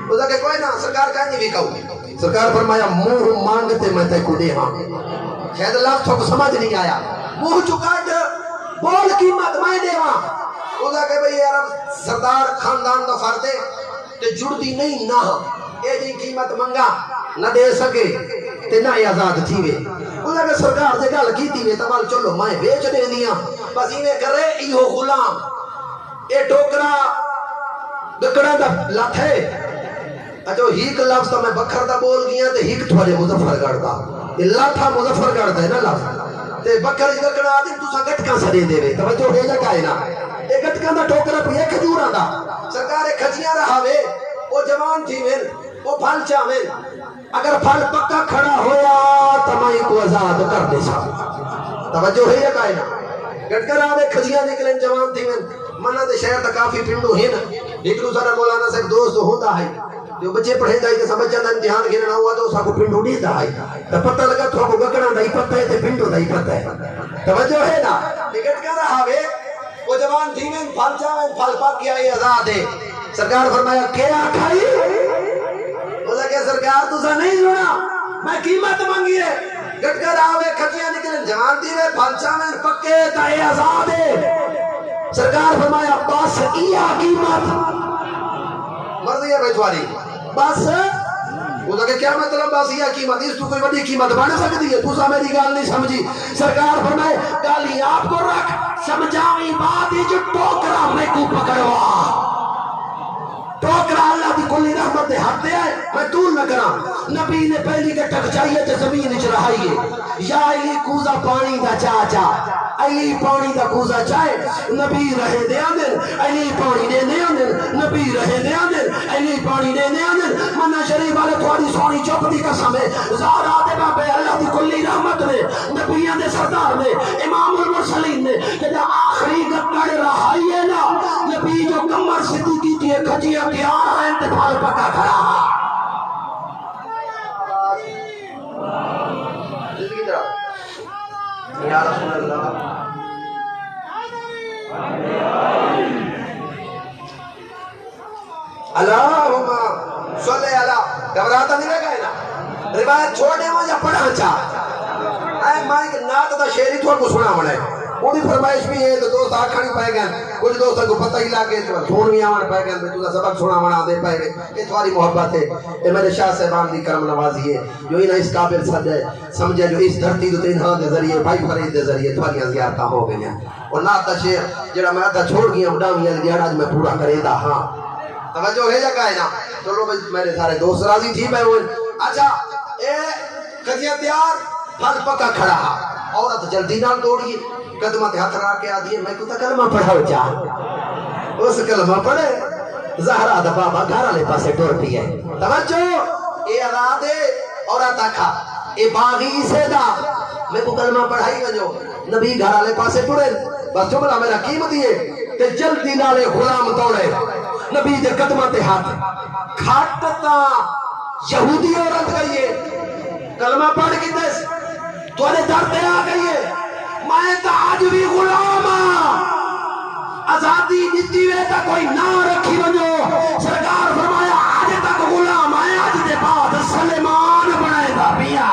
خدا کہ کوئی نہ سرکار کہیں بھی کہو سرکار فرمایا منہ مانگتے میں تے کو دے ہاں شاید اللہ تو سمجھ نہیں آیا منہ چکا بول قیمت میں دے ہاں خدا کہ بھئی یار سردار خاندان دا فردے تے جڑتی نہیں نہ اے دی قیمت منگا نہ دے سکے تے نہ آزاد تھی وے خدا کہ سرکار دے گل کیتی وے تمال چلو میں بیچ دے دیاں بس ایویں کرے ایہو غلام اے ٹوکرا دکڑا دا لاتھ ہے اچھو ہیک لفظ تو میں بکھر دا بول گیا تے ہیک تھوڑے مظفر گڑھ دا اللہ تھا مظفر گڑھ دا ہے نا لفظ تے بکھر اس دکڑا آدم تو سا گٹکاں سا دے دے وے توجہ ہے جا کائے نا اے گٹکاں دا ٹوکرا پہ ایک کھجورا دا سرکار ایک کھجیاں رہا وے وہ جوان تھی وین وہ پھل چاوین اگر پھل پکا کھڑا ہویا تمہیں کو آزاد کر دے سا توجہ ہے جا کائے نا گٹکر آدھے کھجیاں نکلیں جوان تھی وین منا دے شہر تا کافی پنڈو ہیں ایک دوسرا مولانا صاحب دوست ہوتا ہے جو بچے پڑھیں گا کہ سمجھ جانا امتحان گھرنا ہوا تو ساکو پنڈو نہیں دا ہے تو پتہ لگا تو کو گکڑا دا ہی پتہ ہے تے پنڈو دا ہی پتہ ہے توجہ ہے نا ٹکٹ کیا رہا ہے وہ جوان تھی میں پھل جاویں پھل پک گیا یہ آزاد ہے سرکار فرمایا کیا کھائی بولا کہ سرکار تسا نہیں سنا میں قیمت مانگی ہے گٹ کر آوے کھٹیاں نکلیں جوان تھی میں پھل جاویں پکے تا یہ آزاد ہے سرکار فرمایا بس یہ قیمت مرضی ہے بیٹھواری بس وہ کہ کیا مطلب بس یہ قیمت اس تو کوئی بڑی قیمت بن سکتی ہے تو میری گل نہیں سمجھی سرکار فرمائے گالی آپ کو رکھ سمجھاویں بات جو ٹوکرا میں کو پکڑوا ٹوکرا اللہ دی کلی رحمت دے ہاتھ دے آئے میں طول نہ کراں نبی نے پہلی کے ٹک چاہیے تے زمین وچ رہائیے یا علی کوزا پانی دا چاچا علی پانی دا کوزا چائے نبی رہے دے آدن علی پانی دے دے آدن نبی رہے دے آدن علی پانی دے دے آدن منہ شریف والے تھوڑی سونی چپ دی قسم ہے زہرا دے بابے اللہ دی کلی رحمت نے نبیان دے سردار نے امام المرسلین نے کہ آخری گکڑ رہائیے نا نبی جو کمر صدیقی کی کھجیہ پیار ہے انتفال پکا کھڑا یا رسول اللہ اللہم صلی اللہ گھبراتا نہیں رہا ہے نا روایت چھوڑنے میں یا پڑھا چاہ اے مائک نات دا شیری تھوڑ کو سنا مڑے وہ بھی فرمائش بھی ہے تو دوست آکھانی پائے گئے کچھ دوستوں کو پتہ ہی لاکے تھون بھی آمان پائے گئے تو سبق سنا منا دے پائے گئے یہ تھوڑی محبت ہے یہ میرے شاہ صاحبان دی کرم نوازی ہے جو انہیں اس قابل سمجھے جو اس دھرتی دو تینہاں دے ذریعے بھائی فرید دے ذریعے تھوڑیاں زیارتہ ہو گئی ہیں اور ناتا شیر جڑا میں آتا چھوڑ گیا اڑاوی ہے لیکن آج میں پورا کرے دا ہاں توجہ ہے جا کہنا تو لوگ میرے سارے دوست راضی تھی میں وہ اچھا اے کھجیاں تیار پھل پکا کھڑا عورت جلدی نال دوڑیے قدمت ہاتھ را کے آدھی ہے میں کو تا کلمہ پڑھاو چاہ اس کلمہ پڑھے زہرا دا بابا گھارا لے پاسے ٹور پی ہے توجہ اے ارادے اور اتاکھا اے باغی سے دا میں کو کلمہ پڑھائی گا جو نبی گھارا لے پاسے ٹورے بس جملہ میرا قیمت ہے کہ جلدی نالے غلام دوڑے نبی دے قدمت ہاتھ کھاٹتا یہودی عورت گئی ہے کلمہ پڑھ کی دس تو انہیں دردے آ گئی ہے میں تا آج بھی غلام آزادی نتی وے تا کوئی نہ رکھی ونجو سرکار فرمایا آج تک غلام آئے آج دے بعد سلیمان بنائے دا پیا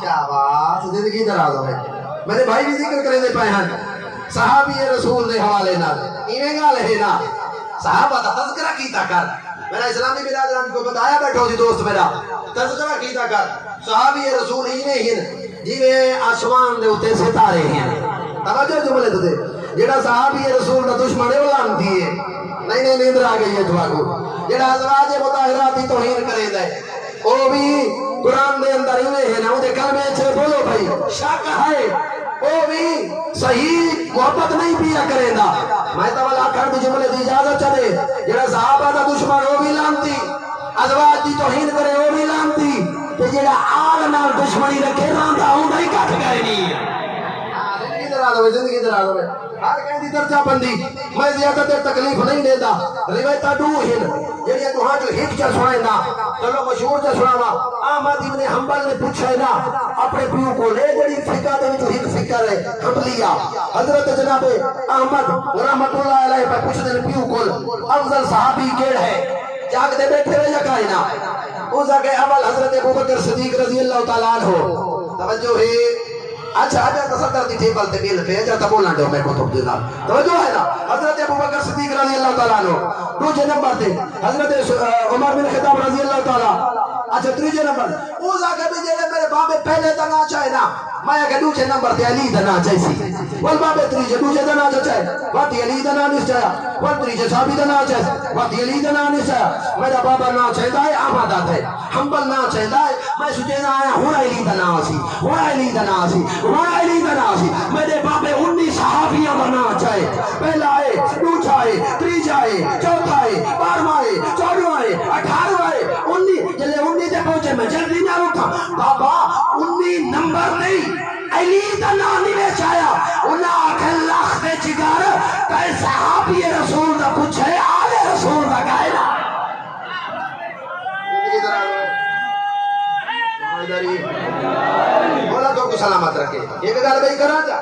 کیا بات زندگی دراز ہوئے میرے بھائی بھی ذکر کرے دے پائے ہیں صحابی رسول دے حوالے نا ایمیں گا لہے نا صحابہ تا تذکرہ کیتا کر میرا اسلامی برادران کو بتایا بیٹھو جی دوست میرا تذکرہ کیتا کر صحابی رسول ایمیں ہن جیویں آسمان دے اتے ستارے ہیں توجہ جملے تو دے جڑا صحابی رسول دا دشمن ہے وہ لانتی ہے نہیں نیندر آ گئی ہے دعا کو جڑا ازواج مطہرات کی توہین کرے دے وہ بھی قرآن دے اندر ایویں ہے نا وہ دے کلمے چھے بولو بھائی شک ہے وہ بھی صحیح محبت نہیں پیا کرے دا میں تول آخر دی جملے دی اجازت چلے جڑا صحابہ دا دشمن وہ بھی لانتی ازواج دی توہین کرے وہ بھی لانتی کہ جڑا آل نال دشمنی رکھے راندا ہوں نہیں کٹ گئے نہیں زندگی دراز ہوئے ہر کہیں دی درجہ بندی میں زیادہ دیر تکلیف نہیں دیتا روایتہ دو ہن جڑی تو ہاں جو ہک چا سنائیں نا چلو مشہور چا سناوا احمد ابن حنبل نے پوچھا ہے نا اپنے پیو کو لے جڑی فقہ دے جو ہک فکر ہے حنبلیہ حضرت جناب احمد رحمت اللہ علیہ پہ پوچھ دے پیو کو افضل صحابی کیڑ ہے جاگ دے بیٹھے ہوئے یا کائنا اس آگے اول حضرت ابوبکر صدیق رضی اللہ تعالیٰ عنہ توجہ ہے اچھا آجا تصدر دی ٹیبل تے بیل پہ اجا تا بولنا دو میں کو تو دینا توجہ ہے نا حضرت ابوبکر صدیق رضی اللہ تعالیٰ عنہ دوسرے نمبر تے حضرت عمر بن خطاب رضی اللہ تعالیٰ اچھا تیسرے نمبر اس آگے بھی جڑے میرے بابے پہلے دا نا چاہے نا میں کہ دوسرے نمبر تے علی دا نا چاہیے ول بابے تیسرے دوسرے دا نا چاہے واتی علی دا نا نہیں چاہے ول تیسرے صحابی دا نا چاہے واتی علی دا نا نہیں چاہے میرا بابا نا چاہتا ہے احمد آتا ہے حنبل نا چاہتا ہے میں سوچے نا آیا ہوں علی دا نا سی ہوں علی دا نا سی ہوں علی دا نا سی میرے بابے 19 صحابیہ دا نا چاہے پہلا ہے دوسرا ہے تیسرا ہے چوتھا ہے 12واں ہے 14واں ہے 18واں ہے 19 جلے 19 تے پہنچے میں جلدی نہ اٹھا بابا 19 نمبر نہیں علی دا نام نہیں ویچ آیا انہاں آکھے لاکھ دے چگار کئی صحابی رسول دا پوچھے آل رسول دا گائنا مولا تو کو سلامت رکھے ایک گل بھئی کرا جا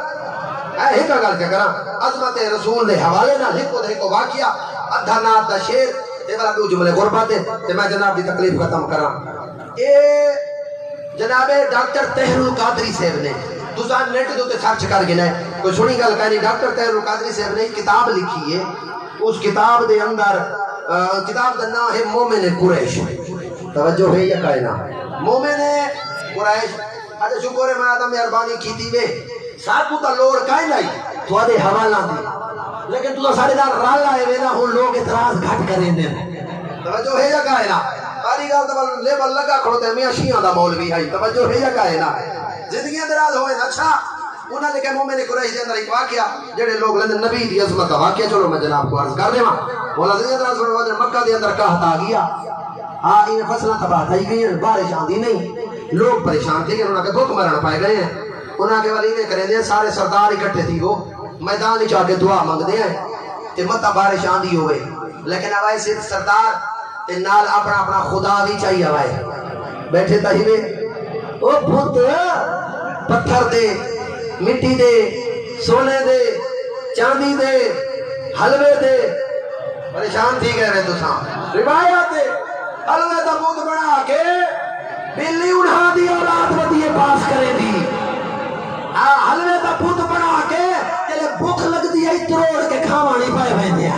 ایک گل کیا کرا عظمت رسول دے حوالے نہ لکھو واقعہ ادھا نات دا شیر یہ والا دو جملے غربت ہے تے میں جناب دی تکلیف ختم کرا اے جناب ڈاکٹر طاہر القادری صاحب نے دوسرا نیٹ دے تے سرچ کر گنا ہے کوئی سنی گل کہنی ڈاکٹر طاہر القادری صاحب نے کتاب لکھی ہے اس کتاب دے اندر کتاب دا نام ہے مومن قریش توجہ ہے یا کائنا مومن قریش اج شکر ہے میں آدم مہربانی کیتی وے ساتھ تا لوڑ کائیں نہیں تھوڑے حوالہ دی لیکن تو سارے دار رال آئے وینا ہوں لوگ اعتراض گھٹ کریں دیں توجہ ہے یا کائنا ساری گال تو لیبل لگا کھڑوتے ہیں میاں شیعہ دا مولوی ہے توجہ ہے یا کائنا زندگیاں دراز ہوئے اچھا انہاں نے کہ مومن قریش دے اندر ایک واقعہ جڑے لوگ لندن نبی دی عظمت دا واقعہ چلو میں جناب کو عرض کر دے مولا زندگیاں دراز ہوئے مکہ دے اندر کہت آ گیا ہاں انہیں فصلہ تباہ تھائی گئی ہیں بارش آندھی نہیں لوگ پریشان تھے کہ انہوں نے بھوک مرن پائے گئے ہیں انہوں کے ولیمے کریں دے سارے سردار اکٹھے تھی وہ میدان چاہ کے دعا مانگ دے ہیں کہ متا بارش آندھی ہوئے لیکن آوائی صرف سردار تے نال اپنا اپنا خدا بھی چاہیے آوائی بیٹھے تہیوے او بھوت پتھر دے مٹی دے سونے دے چاندی دے حلوے دے پریشان تھی گئے رہے تو سام روایات دے حلوے دا بھوت بنا کے بلی انہاں دی اولاد ودیے پاس کرے دی حلوے دا بھوت بنا کے جلے بھوک لگ دی ہے تروڑ کے کھاوانی پائے ہوئے دیا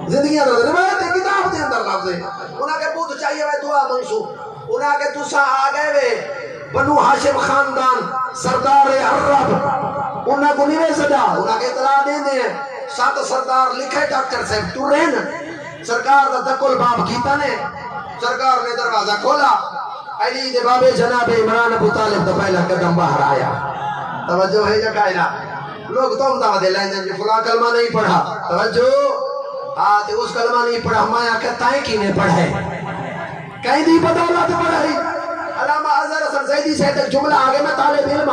زندگیاں دا روایت کتاب دے اندر لفظ ہے انہاں کے بھوت چاہیے وے دعا منسو انہاں کے تسا آ گئے وے بنو ہاشم خاندان سردار عرب انہاں کو نہیں سجا انہاں کے اطلاع دے دے ہیں 7 سردار لکھے ڈاکٹر صاحب تو رہن سرکار دا دکل باب کیتا نے سرکار نے دروازہ کھولا علی دے بابے جناب عمران ابو طالب دا پہلا قدم باہر آیا توجہ ہے یا کائنا لوگ تو امدہ دے لائن جو فلاں کلمہ نہیں پڑھا توجہ تے اس کلمہ نہیں پڑھا ہمایا کہتا ہے کی نے پڑھے کہیں دی بدولت پڑھائی علامہ اظہر حسن زیدی سے ایک جملہ آگے میں طالب علم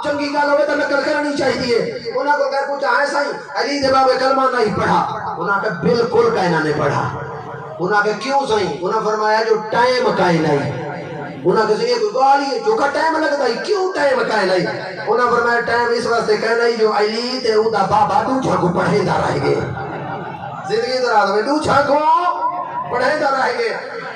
چنگی گل ہوئے تو نقل کرنی چاہیے انہاں کو کہہ پوچھا ہے سائیں علی دے بابے کلمہ نہیں پڑھا انہاں کہ بالکل کائنہ نے پڑھا انہاں کہ کیوں سائیں انہاں فرمایا جو ٹائم کائنہ ہے انہاں کہ یہ کوئی گالی ہے جو کا ٹائم لگتا ہے کیوں ٹائم کائنہ ہے انہاں فرمایا ٹائم اس واسطے کہنا ہے جو علی تے ادا بابا دوچھا کو پڑھے دا رہے گے زندگی دراز میں دوچھا کو پڑھے دا رہے گے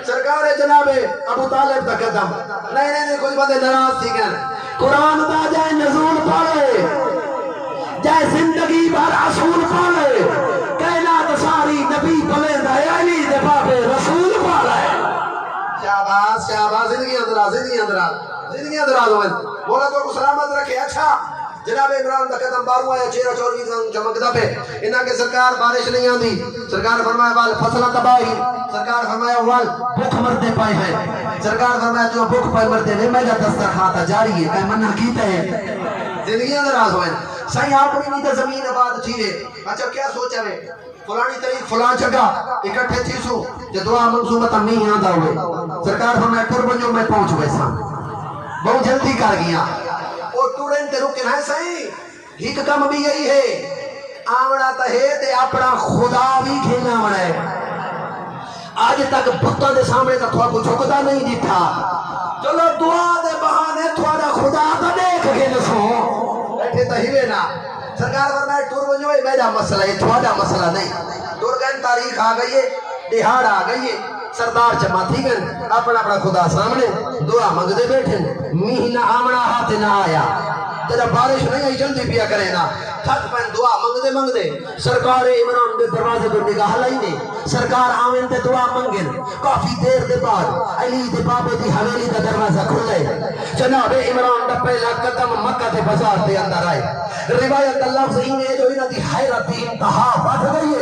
سرکار جناب ابو طالب دا قدم نہیں کچھ بندے ناراض تھی گئے قرآن دا جائے نزول پڑھے جائے زندگی بھر اصول پڑھے کائنات ساری نبی پلے دا علی دے بابے رسول پڑھے شاباز شاباز زندگی اندراز ہوئے مولا تو کو سلامت رکھے اچھا جناب عمران دا قدم باروں آیا چہرہ چوری چمکدا پہ انہاں کے سرکار بارش نہیں آندی سرکار فرمایا وال فصلہ تباہی سرکار فرمایا وال بھوک مرتے پائے ہیں سرکار فرمایا جو بھوک پائے مرتے ہیں میرا دسترخوان جاری ہے کہ منع کیتا ہے زندگی دراز ہوئے سائیں اپنی نہیں تے زمین آباد تھی ہے اچھا کیا سوچا ہے فلانی تاریخ فلان جگہ اکٹھے تھی سو کہ دعا منصوبہ نہیں آندا ہوئے سرکار فرمایا قربانیوں میں پہنچ ویسا بہت جلدی کر گیا اور تورن تے رکن ہے صحیح ایک کم بھی یہی ہے آمنا تہے تے اپنا خدا بھی کھینا منا ہے آج تک بھتوں دے سامنے تا تھوڑا کچھ جھکتا نہیں دیتا چلو دعا دے بہانے تھوڑا خدا تا دیکھ کے نسو بیٹھے تہیوے نا سرکار فرمائے ٹور بنجو ہے میرا مسئلہ ہے تھوڑا مسئلہ نہیں ٹورگن تاریخ آ گئی ہے دہاڑ آ گئی ہے سردار جمع تھی گئے اپنا اپنا خدا سامنے دعا مانگ دے بیٹھے مہینہ آمنا ہاتھ نہ آیا تیرا بارش نہیں آئی جلدی پیا کرے نا تھک پہن دعا مانگ دے سرکار عمران دے دروازے پر نگاہ لائی نے سرکار آمین دے دعا مانگن کافی دیر دے بعد علی دے بابے دی حویلی دا دروازہ کھلے جناب عمران دا پہلا قدم مکہ دے بازار دے اندر آئے روایت اللہ سے انہیں جو انہیں دی حیرت دی انتہا بڑھ گئی ہے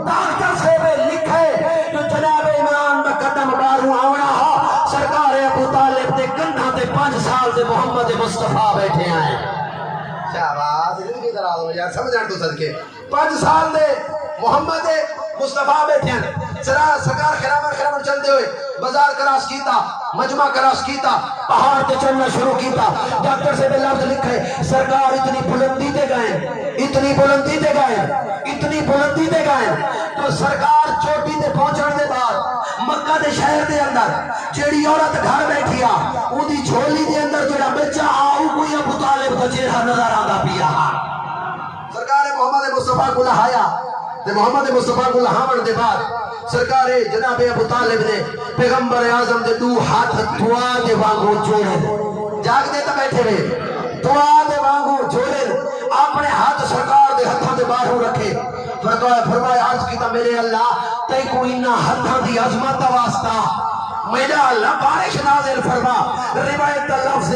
ڈاکٹر سے لکھے جو جناب عمران دا قدم باروں آونا ہا سرکار ابو طالب دے گندھا دے 5 سال دے محمد مصطفیٰ بیٹھے آئے شہباز زندگی دراز ہو یار سمجھان تو صدقے 5 سال دے محمد مصطفیٰ بیٹھے ہیں سرکار خرامن چلتے ہوئے بازار کراس کیتا مجمع کراس کیتا پہاڑ تے چلنا شروع کیتا ڈاکٹر سے بھی لفظ لکھے سرکار اتنی بلندی دے گئے اتنی بلندی دے گئے اتنی بلندی دے گئے تو سرکار چوٹی تے پہنچن دے بعد مکہ دے شہر دے اندر جیڑی عورت گھر بیٹھی آ اودی جھولی دے اندر جیڑا بچہ آؤ کوئی ابو طالب دا چہرہ نظر آندا پیا سرکار محمد مصطفیٰ کو لہایا تے محمد مصطفیٰ کو لہاون دے بعد سرکار جناب ابو طالب نے پیغمبر اعظم دے دو ہاتھ دعا دے وانگو جوڑے جاگ دے تا بیٹھے ہوئے دعا دے وانگو جوڑے اپنے ہاتھ سرکار دے ہتھاں دے باہر رکھے فرمایا عرض کیتا میرے اللہ تے کوئی نہ ہتھاں دی عظمت دا واسطہ میرا اللہ بارش نازل فرما روایت لفظ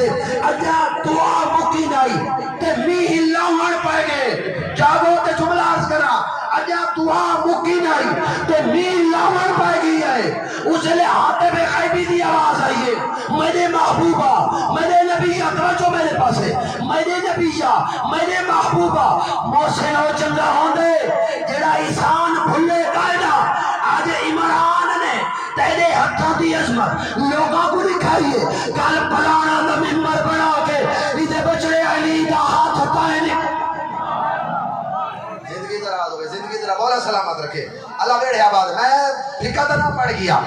اجا دعا مکی نہیں تے میہ لاون پائے گئے جاگو تے جملہ عرض کرا اجا دعا مکی نہیں تے میہ لاون پائے گئی ہے اس لئے ہاتھ بے غیبی دی آواز آئیے میرے محبوبہ میرے نبیہ توجہ میرے پاس ہے میرے نبیہ میرے محبوبہ محسن و چنگا ہوندے جڑا احسان بھلے قائدہ آج عمران نے تیرے ہتھوں دی عظمت لوگوں کو دکھائیے کل پلانا دا ممبر بنا کے ادھے بچڑے علی دا ہاتھ ہتائے زندگی دراز ہوئے زندگی دراز بولا سلامت رکھے اللہ بیڑے آباد میں پھکا نہ پڑ گیا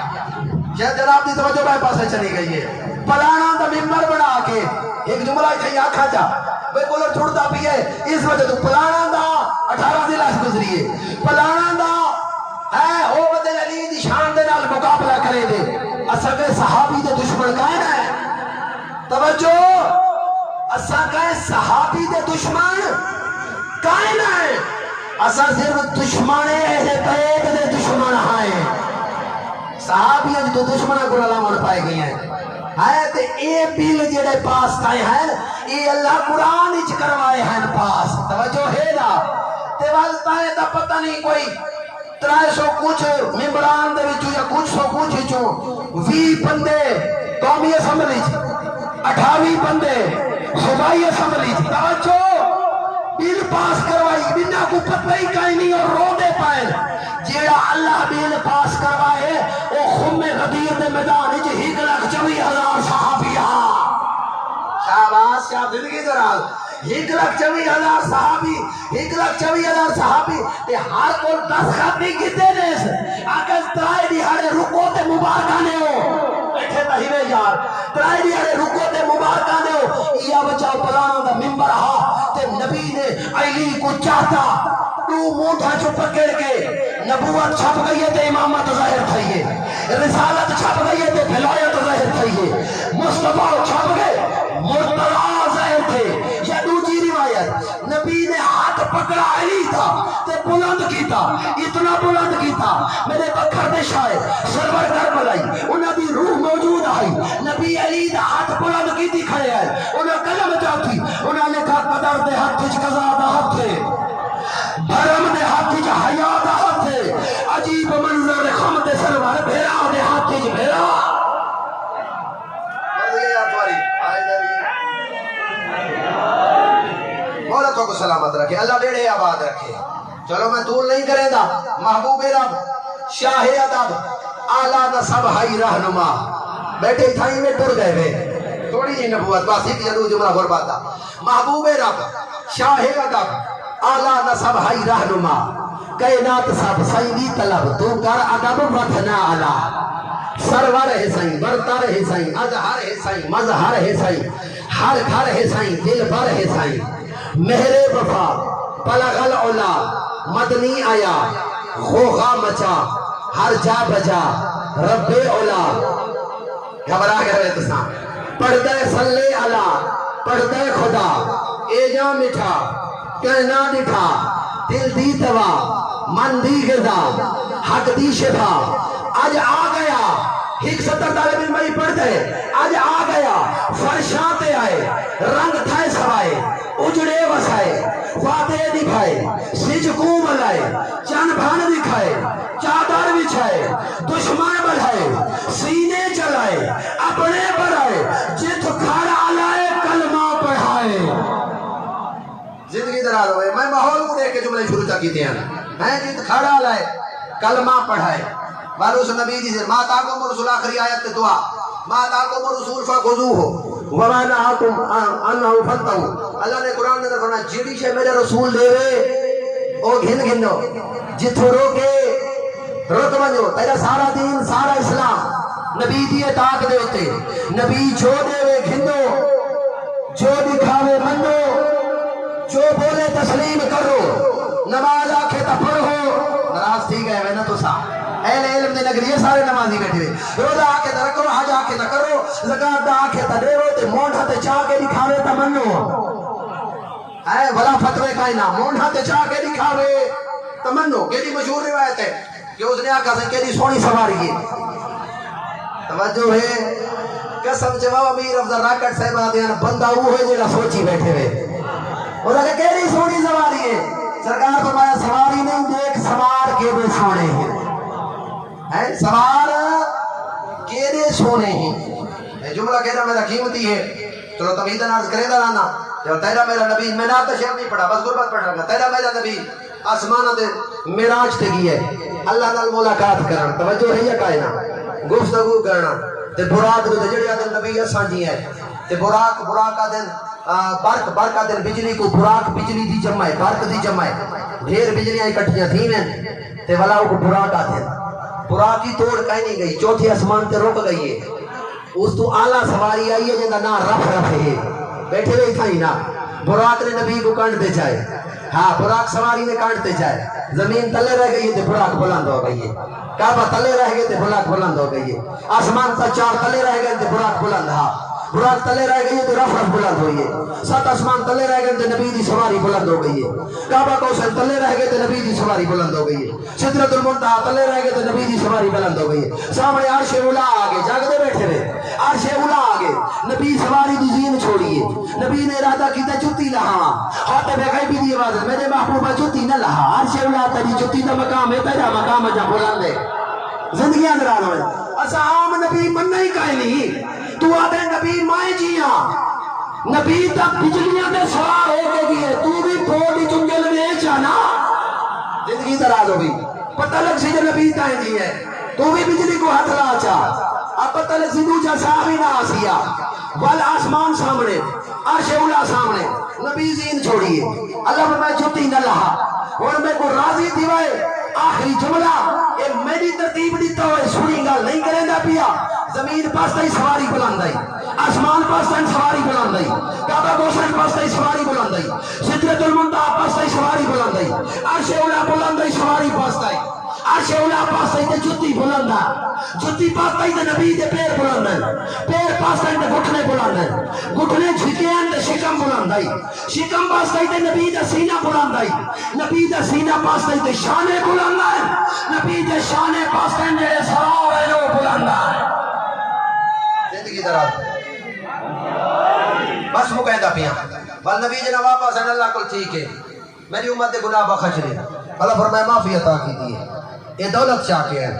شاید جناب دی توجہ میں پاسے چلی گئی ہے پلانا دا ممبر بنا کے ایک جملہ کہیں آکھا جا بے بولو چھوڑتا بھی ہے اس وجہ تو پلانا دا 18 ضلع سے گزریے پلانا دا ہے او بدل علی دی شان دے نال مقابلہ کرے دے اساں کے صحابی دے دشمن کائن ہے توجہ اساں کے صحابی دے دشمن کائن ہے اساں صرف دشمن اہل بیت دے دشمن ہیں صحابی جو دشمن کو علامت پائے گئی ہیں ہے تے اے بل جڑے پاس کائے ہیں اے اللہ قرآن اچ کروائے ہیں پاس توجہ ہے نا تے والتا ہے تا پتہ نہیں کوئی 300 کچھ ممبران دے وچوں یا کچھ سو کچھ وچوں 20 بندے قومی اسمبلی 28 بندے صوبائی اسمبلی توجہ بل پاس کروائی بنا کو پتہ ہی کہیں نہیں اور رو دے پائے جیڑا اللہ بل پاس کروائے او خم غدیر دے میدان وچ 1,24,000 صحابی شاباش شاہ زندگی دراز 1,24,000 صحابی 1,24,000 صحابی تے ہر کول 10 خط نہیں کیتے نے اگر ترائے دیہاڑے رکو تے مبارکاں نے ہو بیٹھے تہیوے یار ترائے دیہاڑے رکو تے مبارکاں نے ہو یا بچاؤ پلانا دا ممبر ہا تے نبی نے علی کو چاہتا تو موٹھا جو پکڑ کے نبوت چھپ گئی ہے تے امامت ظاہر تھی ہے رسالت چھپ گئی ہے تے بھلایت ظاہر تھی ہے مصطفیٰ چھپ گئے مرتضی ظاہر تھے یا دوسری روایت نبی نے ہاتھ پکڑا علی تھا تے بلند کیتا اتنا بلند کیتا میرے بکھر دے شاعر سرور کربلائی انہاں دی روح موجود آئی نبی علی دا ہاتھ بلند کیتی کھڑے آئے انہاں قلم چاہتی انہاں لکھا قدر دے ہاتھ وچ قضا دا ہاتھ ہے بھرم دے ہاتھ وچ حیا دا ہاتھ ہے عجیب منظر خم دے سرور بھیرا دے ہاتھ وچ بھیرا مولا تو کو سلامت رکھے اللہ بیڑے آباد رکھے چلو میں طول نہیں کرے دا محبوب رب شاہ ادب اعلیٰ نصب ہائی رہنما بیٹھے تھائی میں ٹر گئے وے تھوڑی جی نبوت بس ایک جدو جملہ غربات دا محبوب رب شاہ ادب اعلیٰ نصب ہائی رہنما کائنات سب سیدی طلب تو کر ادب وطنا علا سرور ہے سائیں برتر ہے سائیں اظہر ہے سائیں مظہر ہے سائیں ہر گھر ہے سائیں دل بر ہے سائیں مہر وفا پلغ العلا مدنی آیا خوخا مچا ہر جا بجا رب اولا گھبرا گئے تساں پڑھتے صلی اللہ پڑھتے خدا اے جا مٹھا کہنا دٹھا دل دی دوا من دی غذا حق دی شفا آج آ گیا 170 طالب علم ہی پڑھ دے آج آ گیا فرشاتے آئے رنگ تھائے سوائے اجڑے وسائے وعدے دکھائے سجکوں ملائے چند بھان دکھائے چادر بچھائے دشمن بڑھائے سینے چلائے اپنے بڑھائے جت کھڑا لائے کلمہ پڑھائے زندگی دراز ہوئے میں ماحول کو دیکھ کے جملے شروع تک کیتے ہیں میں جت کھڑا لائے کلمہ پڑھائے والو اس نبی جی سے ما تاکم رسول آخری آیت دعا ما تاکم رسول فخذوہ وما نہاکم عنہ فانتہوا. اللہ نے قرآن میں فرمایا جیڑی شے میرے رسول دے وے او گھن گھنو جتھوں روکے روک ونجو. تیرا سارا دین سارا اسلام نبی دی اطاعت دے ہوتے. نبی جو دے وے گھنو جو دکھاوے منو جو بولے تسلیم کرو. نماز آکھے تا پڑھو ناراض تھی گئے نا تو سا اہل علم دے نگری یہ سارے نمازی بیٹھے ہوئے. روزہ آکے تا رکھو حج آکے تا کرو زکاة دا آکے تا دیو تے مونڈھا تے چاہ کے دکھاوے تا منو. اے بلا فتوے کائنا مونڈھا تے چاہ کے دکھاوے تا منو. کیڑی مشہور روایت ہے کہ اس نے آکھا سے کیڑی سونی سواری ہے. توجہ ہے قسم جواب امیر افضل راکٹ صاحب آدھیاں بندہ وہ ہے جیڑا سوچی بیٹھے ہوئے. وہ لگے کیڑی سونی سواری ہے. سرکار فرمایا سواری نہیں دیکھ سوار کے دے سونے ہیں. سوار کے دے سونے ہیں. جملہ کہنا میرا قیمتی ہے. چلو تمہیدن عرض کرے دا لانا تیرا میرا نبی میں نہ تشہر نہیں پڑھا بس غربت پڑھ رہا. تیرا میرا نبی آسمانہ دے معراج تے گئی ہے اللہ نال ملاقات کرن. توجہ ہے یا کائنا گفتگو کرنا تے براق دے جڑے آدن نبی اساں جی ہے تے براق آدن برق آدن بجلی کو براق بجلی دی جمع ہے برق دی جمع ہے. ڈھیر بجلیاں اکٹھیاں تھی میں تے والا کو براق آدن. براق کی توڑ کہیں نہیں گئی چوتھے آسمان تے رک گئی ہے. اس تو اعلیٰ سواری آئی ہے جنہا نا رف ہے بیٹھے ہوئے تھا ہی نا. براق نے نبی کو کانٹتے جائے. ہاں براق سواری نے کانٹتے جائے. زمین تلے رہ گئی ہے تے براق بلند ہو گئی ہے. کعبہ تلے رہ گئے تے براق بلند ہو گئی ہے. آسمان تا چار تلے رہ گئے تے براق بلند ہاں. براق تلے رہ گئی ہے تے رف بلند ہوئی ہے. سات آسمان تلے رہ گئے تے نبی دی سواری بلند ہو گئی ہے. کعبہ کوثر تلے رہ گئے تے نبی دی سواری بلند ہو گئی ہے. سدرۃ المنتہا تلے رہ گئے تے نبی دی سواری بلند ہو گئی ہے. سامنے عرش اولا آگے جاگتے بیٹھے ہوئے عرش اولا آگے نبی سواری دی زین چھوڑیے. نبی نے ارادہ کیتا جتی لہا ہاتھ میں غیبی دی آواز میرے محبوبہ جتی نہ لہا. عرش اولا تیری جتی دا مقام ہے تیرا مقام جا بلند ہے. زندگیاں دران ہوئے اسا عام نبی من نہیں کہے نہیں. تو آدھے نبی مائیں جیاں نبی تک بجلیاں دے سوار ہو کے گئے تو بھی پھوڑی جنگل میں جانا. زندگی دراز ہو گئی پتہ لگ سی جو نبی تائیں جی ہے تو بھی بجلی کو ہاتھ لا چاہ. اب پتہ لگ سی دو جا صحابی نہ آسیا وال آسمان سامنے عرش اولا سامنے نبی زین چھوڑیے. اللہ میں جتی نہ لہا اور میں کو راضی دیوائے. آخری جملہ اے میری ترتیب دیتا ہوئے سنی گا نہیں کریں گا پیا. زمین پاس سواری بلند آئی آسمان پاس سواری بلند آئی کعبہ کوثر پاس سواری بلند آئی سدرۃ المنتہا پاس سواری بلند آئی عرش اولا بلند آئی سواری پاس آئی. عرش اولا پاس آئی تے جتی بلند آئی جتی پاس آئی تے نبی دے پیر بلند آئی پیر پاس آئی تے گھٹنے بلند آئی گھٹنے جھکے ہیں تے شکم بلند آئی شکم پاس آئی تے نبی دا سینہ بلند آئی نبی دا سینہ پاس آئی تے شانے بلند آئی نبی دے شانے پاس آئی تے سراؤ ہے وہ بلند آئی. زندگی دراز بس مقیدہ پیاں بل نبی جنہ واپس ہیں اللہ کل ٹھیک ہے میری امت دے گناہ بخش لے. اللہ فرمائے معافی عطا کی دی ہے یہ دولت چاہ کے ہے.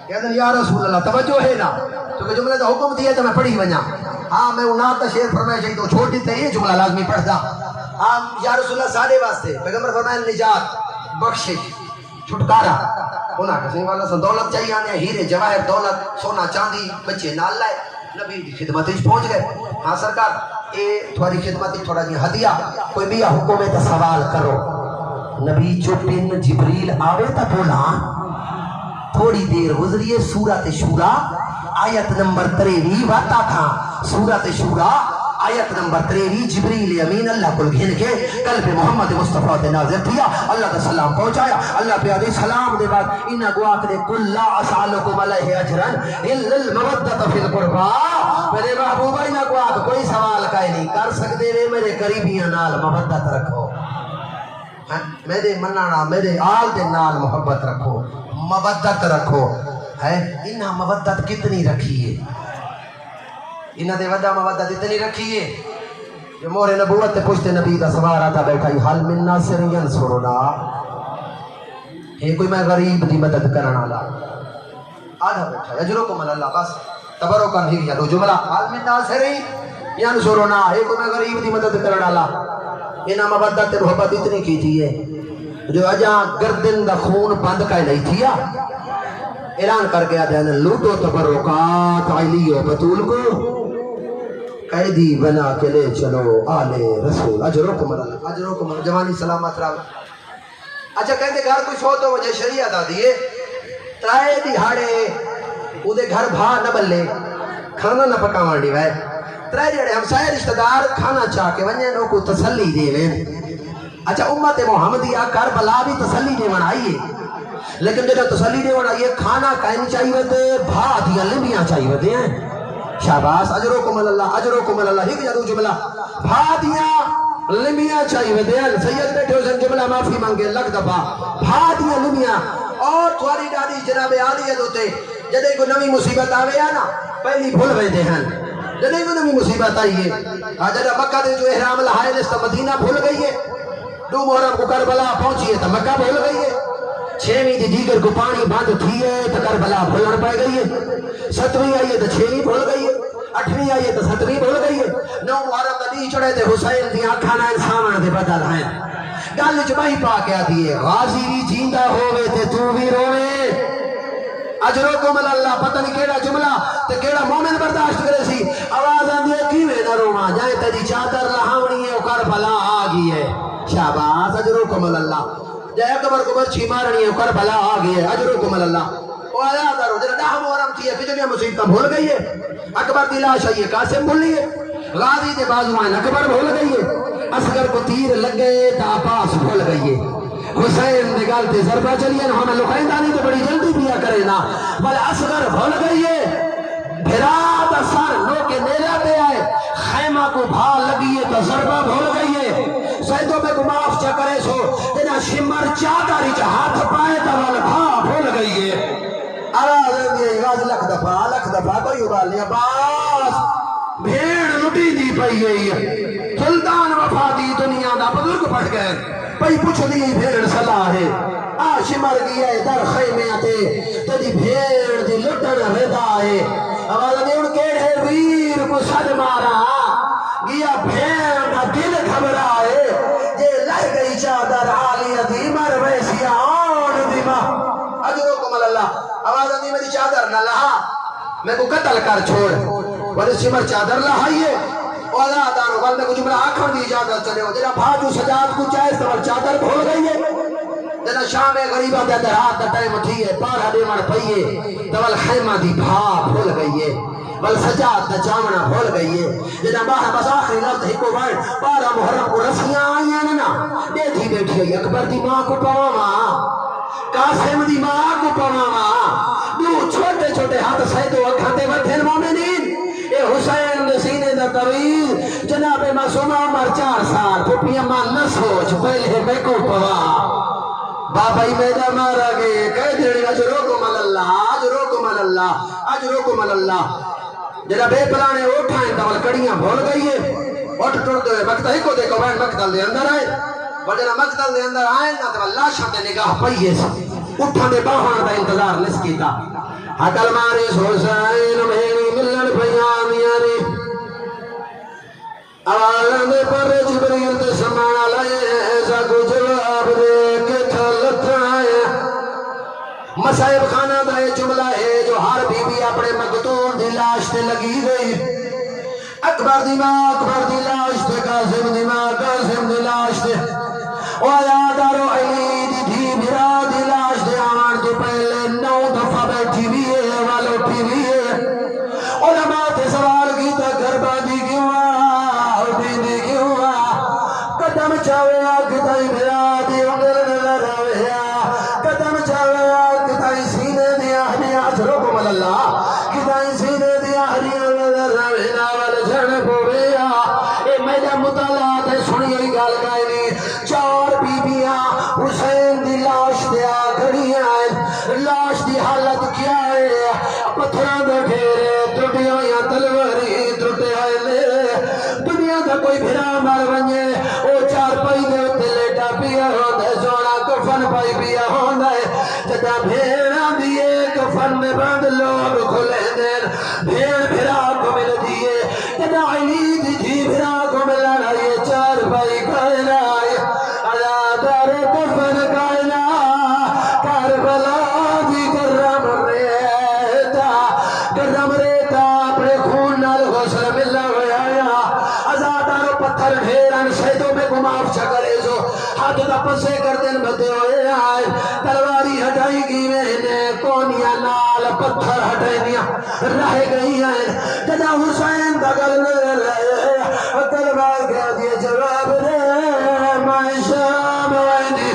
کہتے ہیں یا رسول اللہ توجہ ہے نا کیونکہ جملے دا حکم دیا تو میں پڑھی بنا. ہاں میں انہاں تا شیر فرمائے چاہیے تو چھوڑ دیتے یہ جملہ لازمی پڑھ دا. ہاں یا رسول اللہ سارے واسطے پیغمبر فرمائے نجات بخشش چھٹکارا. انہاں کسی والا سن دولت چاہیے آنے ہیرے جواہر دولت سونا چاندی بچے نال لائے نبی دی خدمت اس پہنچ گئے. ہاں سرکار اے تھوڑی خدمت تھوڑا جی ہدیہ کوئی بھی حکومت سوال کرو. نبی چوپن جبریل آوے تا بولا تھوڑی دیر گزریے سورۃ شورا آیت نمبر 23 واتا تھا. سورۃ شورا آیت نمبر 23 جبریل امین اللہ کو گھن کے قلب محمد مصطفیٰ دے نازل کیا اللہ کا سلام پہنچایا. اللہ پہ علیہ السلام دے بعد انہا گواہ دے کل لا اسالکم علیہ اجرن الا المودۃ فی القربا. میرے محبوبہ انہا گواہ کوئی سوال کائے نہیں کر سکتے وے میرے قریبیاں نال محبت رکھو میرے منانا میرے آل دے نال محبت رکھو مودت رکھو. ہے انہا مودت کتنی رکھی ہے انہا دے وڈا مودت اتنی رکھی ہے جو مور نبوت تے پوچھتے نبی دا سوار آتا بیٹھا ہی حل من ناصر ینصرنا ہے کوئی میں غریب دی مدد کرنا لا آدھا بیٹھا یجرکم اللہ بس تبرکن ہی دو جملہ حل من ناصر ینصرنا ہے کوئی میں غریب دی مدد کرنا لا. انہا مودت تے محبت اتنی کی تھی ہے جو اجا گردن دا خون بند کا نہیں تھیا اعلان کر کے آدھے لوٹو تبرکات علی و بطول کو قیدی بنا کے لے چلو آل رسول اجرکم اللہ اجرکم اللہ جوانی سلامت رہا اچھا کہتے گھر کوئی فوت ہو وجہ شریعت آ دیئے ترائے دیہاڑے اودے گھر بھا نہ بلے کھانا نہ پکا مانڈی وائے ترائے دیہاڑے ہم سائے رشتہ دار کھانا چاہ کے ونجے نو کو تسلی دے ویں اچھا امت محمدیہ کربلا بھی تسلی دے ون آئیے لیکن جب تسلی دے ون آئیے کھانا کائن چاہیے دے بھا دیا لمبیاں چاہیے دے ہیں شاباس اجرکم اللہ اجرکم اللہ ہی جدو جملہ بھا دیا لمبیاں چاہیے دے ہیں سید بیٹھے حسن جملہ معافی مانگے لگ دبا بھا دیا لمبیاں اور تھواری دادی جناب عالیت ہوتے جدے کو نمی مصیبت آوے یا نا پہلی بھول ہوئے دے ہیں جدے کو نمی مصیبت آئیے جدہ مکہ دے جو احرام لہائے لستا مدینہ بھول گئی ہے دو محرم کو کربلا پہنچی ہے تو مکہ بھول گئی ہے چھویں دی دیگر کو پانی باندھ تھی ہے تو کربلا بھولن پائے گئی ہے ستویں آئی ہے تو چھویں بھول گئی ہے اٹھویں آئی ہے تو ستویں بھول گئی ہے نو محرم دی چڑھے تے حسین دی آنکھانا انسان دے بدل ہیں گل جمعی پا کے آتی ہے غازی بھی جیندہ ہوئے تے تو بھی روئے اجرکم اللہ پتہ نہیں کیڑا جملہ تے کیڑا مومن برداشت کرے سی آواز آندی ہے کیویں نہ روواں جائیں تیری چادر لہاونی ہے کربلا آ گئی ہے شاباس اجرکم اللہ جائے قبر کو برچھی مارنی ہے کربلا آ گئی ہے اجرکم اللہ وہ آیا دارو جنہ ڈاہ محرم تھی ہے پچھلیا مصیبتہ بھول گئی ہے اکبر دی لاش آئی ہے قاسم بھول لی ہے غازی دے بازوائن اکبر بھول گئی ہے اصغر کو تیر لگے تا عباس بھول گئی ہے حسین دے گالتے ضربہ چلیے نا ہمیں لکھائندانی تو بڑی جلدی پیا کرے نا بل اصغر بھول گئی ہے بھرا دا سر لو کے نیلہ پہ آئے خیمہ کو بھا لگی ہے تو ضربہ بھول گئی ہے سیدوں میں کو معاف چا کرے سو تینا شمر چادری چا ہاتھ پائے تا وال بھا بھول گئی ہے آراز ہے غاز لکھ دفعہ کوئی ابال لیا باس بھیڑ لٹی دی پئی گئی ہے سلطان وفا دی دنیا دا بزرگ پڑھ گئے پئی پوچھ دی بھیڑ صلاح ہے آش مر گیا ہے در خیمے آتے تیری بھیڑ دی لٹن ردا ہے آواز نے ان کیڑے ویر کو صد مارا گیا بھیڑ دا دل گھبرا ہے جے لہ گئی چادر آلی دی مر ویسی آن دی ماں اجرکم اللہ آواز نے میری چادر نہ لہا میں کو قتل کر چھوڑ ولی سمر چادر لہائیے اولا دارو گل میں کچھ بڑا آنکھوں دی اجازت چلے ہو جنہ بھاجو سجاد کو چاہے سمر چادر بھول گئی ہے جنہ شام غریبہ دے در ہاتھ دا ٹائم اٹھی ہے پارا دے مر پئیے تول خیمہ دی بھا بھول گئی ہے ول سجاد دا چامنا بھول گئی ہے جنہ باہ بس آخری لفظ ہی کو ورد پارا محرم کو رسیاں آئیاں نا بیٹھی بیٹھی ہے اکبر دی ماں کو پواما قاسم دی ماں کو پواما دو چھوٹے چھوٹے ہاتھ سیدو اکھاتے ودھن مومنین اے حسین دے سینے دا طویل جناب معصومہ عمر 4 سال پھپیاں ماں نہ سوچ پہلے میں کو پوا بابائی میدہ مارا گئے کہہ دیڑی اجرکم اللہ اجرکم اللہ اجرکم اللہ جنہ بے پلانے اٹھائیں دول کڑیاں بھول گئی ہے اٹھ ٹوڑ دے مقتل ہی کو دیکھو بین مقتل دے اندر آئے وجنہ مقتل دے اندر آئے نا تو اللہ شاہ دے نگاہ پئیے سے اٹھا دے باہاں دا انتظار نس کیتا حقل مارے حسین مہینی ملن پیامیانی آلان دے پر جبریل دے سمانا لائے ایسا کو جواب دے کے تھلت آئے مسائب خانہ دا یہ جملہ ہے جو ہر بی بی اپنے مقتول دی لاش تے لگی گئی اکبر دی لاش تے قاسم دی ماں قاسم دی لاش تے او یادارو علی دی دھی بھرا دی لاش تے آن تو پہلے 9 دفعہ بیٹھی بھی ہے والو پھی بھی ہے علماء تے سوال کی تا گھر باندھی کیوں بیندی کیوں قدم چاوے کتائی بھرا دی انگل نظر آویا قدم چاوے کتائی سینے دیا ہنیا اجرکم اللہ کتائی سینے دیا ہنیا نظر آویا والجھن پویا اے میرا مطالعات ہے سنی ہوئی گال گائنی 4 بیبیاں حسین دی لاش دیا کھڑی ہیں لاش دی حالت کیا ہے پتھران دے گھیرے ٹوٹیاں یا تلواری ٹوٹے آئے لے دنیا کا کوئی بھرا مار بنجے او 4 پائی دے اتے لیٹا پیا ہوندہ سونا کفن پائی پیا ہوندہ جدا بھیڑا دیئے کفن میں بند لوگ کھلے دین بھیڑ بھرا کو مل دیئے جدا علی دی تھی بھرا کو ملنا یہ 4 پائی کھائنا آیا دار کفن کا ہاتھ دا پسے کر دن بدے ہوئے آئے تلواری ہٹائی گئی میں نے کونیا نال پتھر ہٹائی دیا رہ گئی ہیں جدا حسین دا گل نظر آئے تلوار کہہ دیے جواب دے میں شام وینی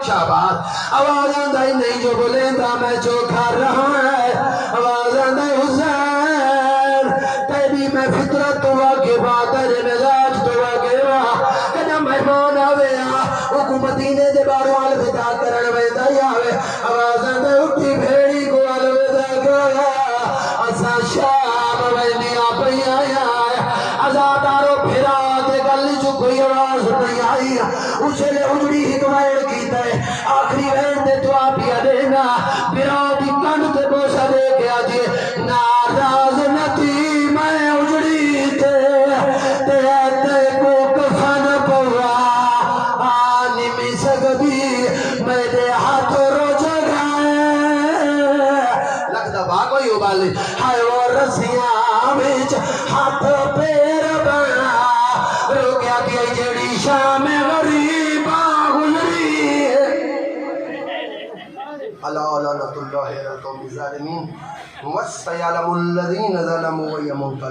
شاباز آواز آندائی نہیں جو بولیندا میں جو کھا رہا ہے آواز آندائی حسین تیبی میں فطرت ہوا کے باتر مزاج دوا کے کہنا مہمان آوے حکومتینے دے بارو الوداع کرن ویندائی آوے آواز آندائی اٹھی بھیڑی کو الوداع کرا اسا شام وینی آپی آیا ازادارو پھرا دے گلی جو کوئی آواز نہیں آئی اسے اجڑی حکمائر کیتا ہے آخری وین دے تو آپیا دینا بیرادی کن تے بوسا دے گیا جی ناراض نتی میں اجڑی تے تے کو کفن پوا آنی میں سگبی میرے ہاتھ رو جگائے لگتا باقوئی ابالی ہائے وہ رسیاں بیچ ہاتھ پیر بنا رو گیا دیا جڑی شام غریبہ گزری اللہ لعنت اللہ علی القوم الظالمین وَسَيَعْلَمُ الَّذِينَ ظَلَمُوا وَهُمْ يَنقَلِبُونَ